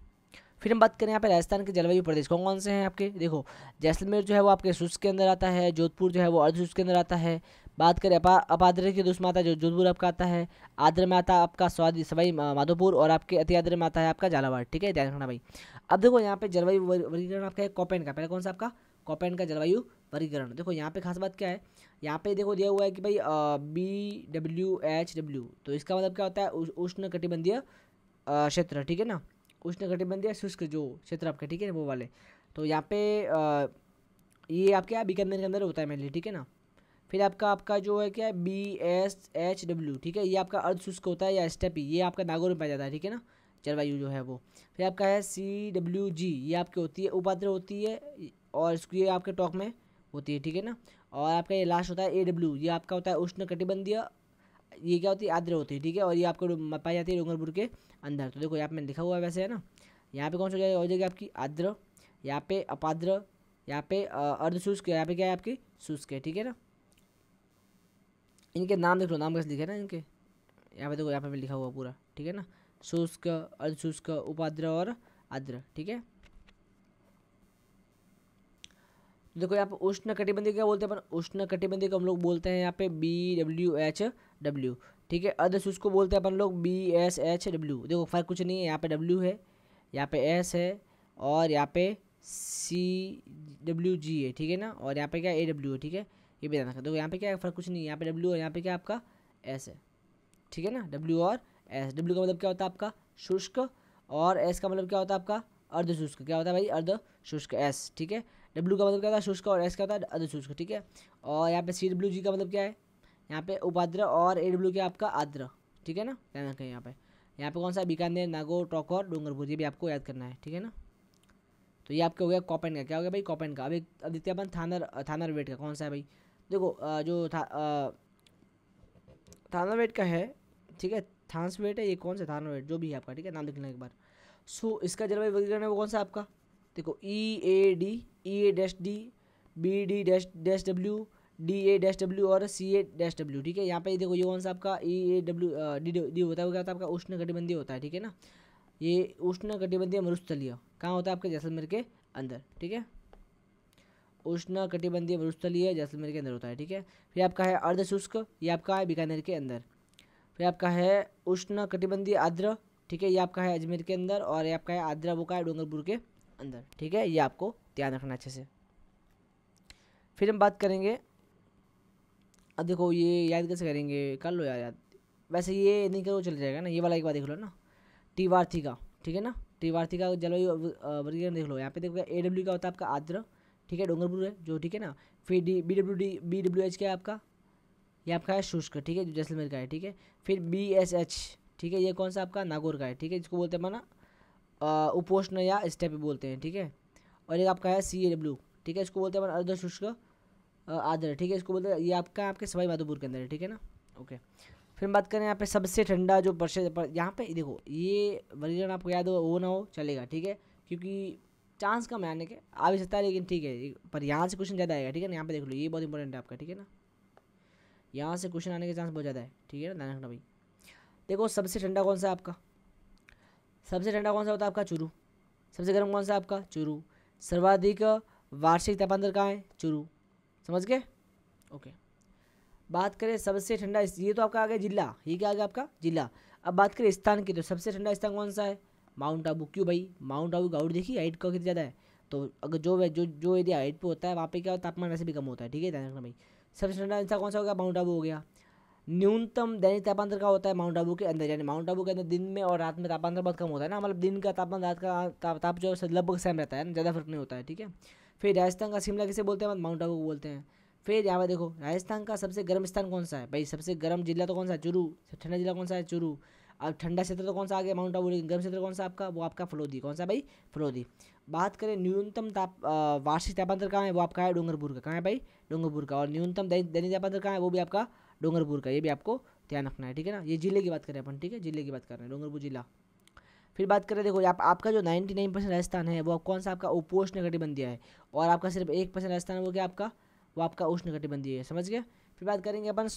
फिर हम बात करें यहाँ पे राजस्थान के जलवायु प्रदेश कौन कौन से हैं आपके, देखो जैसलमेर जो है वो आपके शुष्क के अंदर आता है, जोधपुर जो है वो अर्धशुष्क के अंदर आता है। बात करें अपाद्र की दुष्म आता है जो जोधपुर आपका आता है। आद्र में आता है आपका सवाई माधोपुर, और आपके अति आद्र में आता है आपका झालावाड़, ठीक है, ध्यान रखना भाई। अब देखो यहाँ पे जलवायु वर्गीकरण आपका है कोपेन का, पहले कौन सा आपका कोपेन का जलवायु वर्गीकरण। देखो यहाँ पे खास बात क्या है, यहाँ पे देखो दिया हुआ है कि भाई BWHW, तो इसका मतलब क्या होता है उष्ण कटिबंधीय क्षेत्र, ठीक है ना। उष्ण कटिबंधीय शुष्क जो क्षेत्र आपके, ठीक है वो वाले। तो यहाँ पे ये आपके बीकानेर के अंदर होता है मेनली, ठीक है ना। फिर आपका जो है क्या है BSHW, ठीक है, ये आपका अर्ध शुष्क होता है या स्टेपी, ये आपका नागौर में पाया जाता है, ठीक है ना, जलवायु जो है वो। फिर आपका है CWG, ये आपकी होती है उपाद्र होती है, और इसको ये आपके टॉक में होती है, ठीक है ना। और आपका ये लास्ट होता है AW, ये आपका होता है उष्ण कटिबंधीय, ये क्या होती है आर्द्र होती है, ठीक है। और ये आपको पाई जाती है डूंगरपुर के अंदर। तो देखो यहाँ पे मैंने लिखा हुआ है वैसे, है ना। यहाँ पे कौन सा हो जाएगी आपकी आर्द्र, यहाँ पे अपाद्र, यहाँ पे अर्धशुष्क, यहाँ पे क्या है आपकी शुष्क है, ठीक है ना। इनके नाम देख लो, नाम कैसे लिखे ना इनके, यहाँ पे देखो, यहाँ पे लिखा हुआ पूरा, ठीक है ना। शुष्क, अर्धशुष्क, उपाद्र और आर्द्र, ठीक है। देखो यहाँ पे उष्ण कटिबंधीय क्या बोलते हैं अपन, उष्ण कटिबंधीय को हम लोग बोलते हैं यहाँ पे BWHW, ठीक है। अर्धशुष्क को बोलते हैं अपन लोग BSHW। देखो फर्क कुछ नहीं है, यहाँ पे W है, यहाँ पे S है, और यहाँ पे CWG है, ठीक है ना। और यहाँ पे क्या AW है, ठीक है, ये भी ध्यान रखना। देखो यहाँ पे क्या फर्क कुछ नहीं है, यहाँ पे W और यहाँ पे क्या आपका S है, ठीक है ना। W और S, W का मतलब क्या होता है आपका शुष्क, और S का मतलब क्या होता है आपका अर्धशुष्क, क्या होता है भाई अर्धशुष्क S, ठीक है। W का मतलब क्या होता है शुष्क, और S का होता है अर्धशुष्क, ठीक है। और यहाँ पे CWG का मतलब क्या है, यहाँ पे उपाद्र, और AW क्या आपका आर्द्र, ठीक है ना, ध्यान रखें। यहाँ पे कौन सा बीकानेर, नागौर, टोंक और डूंगरपुर, ये भी आपको याद करना है, ठीक है ना। तो ये आपके हो गया कॉपेन का, क्या हो गया भाई कॉपेन का। अब देखते हैं अपन थानर वेट का कौन सा है भाई। देखो जो थानर वेट का है, ठीक है, थांस वेट है, ये कौन सा थानर वेट जो भी है आपका, ठीक है, नाम लिख लेना एक बार। सो इसका जलवायु वर्गीकरण है वो कौन सा आपका, देखो EAD, EA-D, BD-W, DA-W और CA-W, ठीक है। यहाँ पे देखो ये कौन सा आपका EAD होता है, वो क्या होता है आपका उष्ण कटिबंधीय होता है, ठीक है ना। ये उष्ण कटिबंधीय मरुस्थलीय कहाँ होता है आपके जैसलमेर के अंदर, ठीक है। उष्ण कटिबंधीय मरुस्थलीय जैसलमेर के अंदर होता है, ठीक है। फिर आपका है अर्धशुष्क, ये आपका है बीकानेर के अंदर। फिर आपका है उष्ण कटिबंधीय आर्द्र, ठीक है, ये आपका है अजमेर के अंदर। और ये आपका है आर्द्र, वो का है डूंगरपुर के अंदर, ठीक है, ये आपको ध्यान रखना अच्छे से। फिर हम बात करेंगे, अब देखो ये याद कैसे करेंगे, कर लो याद, वैसे ये नहीं करो चल जाएगा ना, ये वाला एक बार देख लो ना, टीवार्थी का, ठीक है ना। टीवार्थी का जलवायु वर्गीकरण देख लो, यहाँ पे देखो AW का होता है आपका आर्द्र, ठीक है, डूंगरपुर है जो, ठीक है ना। फिर BWH क्या है आपका, ये आपका है शुष्क, ठीक है, जो जैसलमेर का है, ठीक है। फिर BSH, ठीक है, ये कौन सा आपका नागौर का है, ठीक है, जिसको बोलते हैं अपना उपोष्ण या स्टेपी बोलते हैं, ठीक है। और ये आपका है CAW, ठीक है, इसको बोलते हैं अपन अर्धशुष्क आर्द्र, ठीक है, इसको बोलते हैं, ये आपके सवाई माधोपुर के अंदर है, ठीक है ना, ओके। फिर बात करें यहाँ पे सबसे ठंडा जो यहाँ पे देखो ये वर्गीकरण आपको याद हो वो ना हो चलेगा, ठीक है, क्योंकि चांस कम है आने के, आ भी सकता है लेकिन ठीक है, पर यहाँ से क्वेश्चन ज़्यादा आएगा, ठीक है ना। यहाँ पे देख लो ये बहुत इंपॉर्टेंट है आपका, ठीक है ना, यहाँ से क्वेश्चन आने के चांस बहुत ज़्यादा है, ठीक है ना, ध्यान रखना भाई। देखो सबसे ठंडा कौन सा आपका, सबसे ठंडा कौन सा होता है आपका चूरू। सबसे गर्म कौन सा आपका चूरू। सर्वाधिक वार्षिक तापमान कहाँ है चूरू, समझ गए, ओके। बात करें सबसे ठंडा, ये तो आपका आ गया जिला, ये क्या आ गया आपका जिला। अब बात करें स्थान की, तो सबसे ठंडा स्थान कौन सा है? माउंट आबू। क्यों भाई? माउंट आबू की हाइट देखिए, हाइट का कितना ज़्यादा है। तो अगर जो एरिया हाइट पे होता है वहाँ पे क्या तापमान वैसे भी कम होता है, ठीक है, ध्यान रखना भाई। सबसे ठंडा स्थान कौन सा हो गया? माउंट आबू हो गया। न्यूनतम दैनिक तापमान का होता है माउंट आबू के अंदर, यानी माउंट आबू के अंदर दिन में और रात में तापमान बहुत कम होता है ना, मतलब दिन का तापमान रात का ताप जो है लगभग सेम रहता है ना, ज़्यादा फर्क नहीं होता है, ठीक है। फिर राजस्थान का शिमला किसे बोलते हैं? माउंट आबू को बोलते हैं। फिर यहाँ पर देखो राजस्थान का सबसे गर्म स्थान कौन सा है भाई? सबसे गर्म जिला तो कौन सा है? चुरू। ठंडा जिला कौन सा है? चुरू। अब ठंडा क्षेत्र तो कौन सा आ गया? माउंट आबू। लेकिन गर्म क्षेत्र कौन सा आपका? वो आपका फलोदी। कौन सा भाई? फलोदी। बात करें न्यूनतम वार्षिक तापमान कहाँ है? वो आपका है डूंगरपुर का। कहाँ है भाई? डूंगरपुर का। और न्यूनतम दैनिक तापमान कहाँ है? वो भी आपका डूंगरपुर का। ये भी आपको ध्यान रखना है, ठीक है ना। ये जिले की बात करें अपन, ठीक है, जिले की बात कर रहे हैं, डूंगरपुर जिला। फिर बात करें, देखो आपका जो 99% राजस्थान है वो कौन सा आपका? उपोष्ण कटिबंधीय है। और आपका सिर्फ 1% राजस्थान है, वो क्या आपका? वो आपका उष्ण कटिबंधीय है, समझ गए। फिर बात करेंगे अपन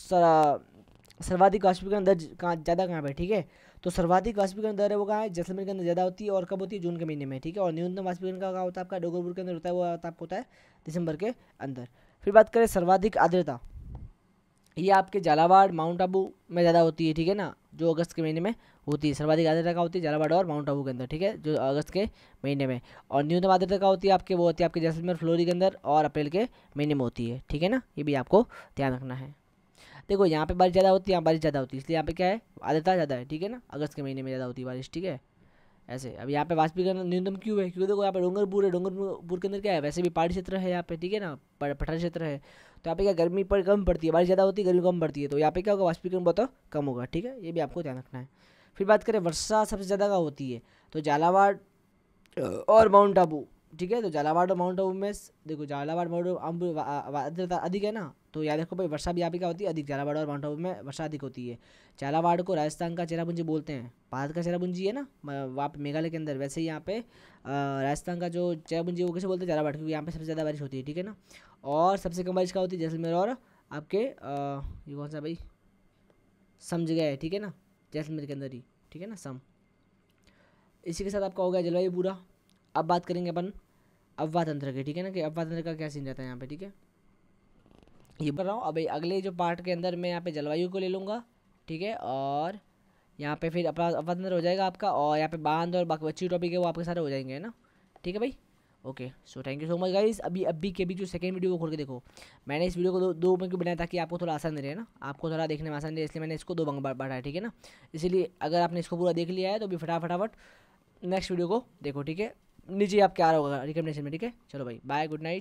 सर्वाधिक वाष्पीकरण दर कहाँ ज़्यादा कहाँ पे, ठीक है। तो सर्वाधिक वाष्पीकरण दर है वो कहाँ है? जैसलमेर के अंदर ज़्यादा होती है। और कब होती है? जून के महीने में, ठीक है। और न्यूनतम वाष्पीकरण का होता है आपका डूंगरपुर के अंदर होता है, वो आपका होता है दिसंबर के अंदर। फिर बात करें सर्वाधिक आर्द्रता, ये आपके झालावाड़ माउंट आबू में ज़्यादा होती है, ठीक है ना, जो अगस्त के महीने में होती है। सर्वाधिक आर्द्रता का होती है झालावाड़ और माउंट आबू के अंदर, ठीक है, जो अगस्त के महीने में। और न्यूनतम आर्द्रता का होती है आपके, वो होती है आपके जैसलमेर फ्लोरी के अंदर और अप्रैल के महीने में होती है, ठीक है ना। ये भी आपको ध्यान रखना है। देखो यहाँ पे बारिश ज़्यादा होती है, यहाँ बारिश ज़्यादा होती है, इसलिए यहाँ पे क्या है? आर्द्रता ज़्यादा है, ठीक है ना, अगस्त के महीने में ज़्यादा होती है बारिश, ठीक है। ऐसे अब यहाँ पे वाष्पीकरण न्यूनतम क्यों है? क्योंकि देखो यहाँ पे डूंगरपुर है, डूंगरपुर के अंदर क्या है? वैसे भी पहाड़ी क्षेत्र है यहाँ पे, ठीक है ना, पठारी क्षेत्र है। तो यहाँ पे क्या गर्मी पर कम पड़ती है, बारिश ज़्यादा होती है, गर्मी कम पड़ती है, तो यहाँ पे क्या होगा? वाष्पीकरण बहुत कम होगा, ठीक है, ये भी आपको ध्यान रखना है। फिर बात करें वर्षा सबसे ज़्यादा का होती है, तो झालावाड़ और माउंट आबू, ठीक है। तो झालावाड़ और माउंट आबू में देखो झालावाड़ माउंट आबू आर्द्रता अधिक है ना, तो याद रखो भाई वर्षा भी यहाँ पे क्या होती है? अधिक। झालावाड़ और माउंट आबू में वर्षा अधिक होती है। झालावाड़ को राजस्थान का चेरापूंजी बोलते हैं, भारत का चेरापूंजी है ना वहाँ पे मेघालय के अंदर, वैसे ही यहाँ पे राजस्थान का जो चेरापूंजी वो कैसे बोलते हैं? झालावाड़, क्योंकि यहाँ पे सबसे ज़्यादा बारिश होती है, ठीक है ना। और सबसे कम बारिश का होती है? जैसलमेर और आपके ये कौन सा भाई? सम जगह है, ठीक है ना, जैसलमेर के अंदर ही, ठीक है ना, सम। इसी के साथ आपका हो गया जलवायु पूरा। अब बात करेंगे अपन अफवाह तंत्र के, ठीक है ना, कि अफवाह तंत्र का क्या सीन रहता है यहाँ पे, ठीक है, ये कर रहा हूँ। अब अगले जो पार्ट के अंदर मैं यहाँ पे जलवायु को ले लूँगा, ठीक है। और यहाँ पे फिर अपना अफवाह तंत्र हो जाएगा आपका, और यहाँ पे बांध और बाकी बच्ची टॉपिक है वो आपके सारे हो जाएंगे, है ना, ठीक है भाई। Okay, so thank you so much guys. अभी के भी जो सेकंड वीडियो को खोल के देखो, मैंने इस वीडियो को दो में क्यों बनाया, ताकि आपको थोड़ा आसान रहे ना, आपको थोड़ा देखने में आसान रहे, इसलिए मैंने इसको 2 भाग बांटा है, ठीक है ना। इसीलिए अगर आपने इसको पूरा देख लिया है तो भी फटाफट नेक्स्ट वीडियो को देखो, ठीक है। नीचे आपके आ रहा होगा रिकमेंडेशन में, ठीक है। चलो भाई, बाय, गुड नाइट।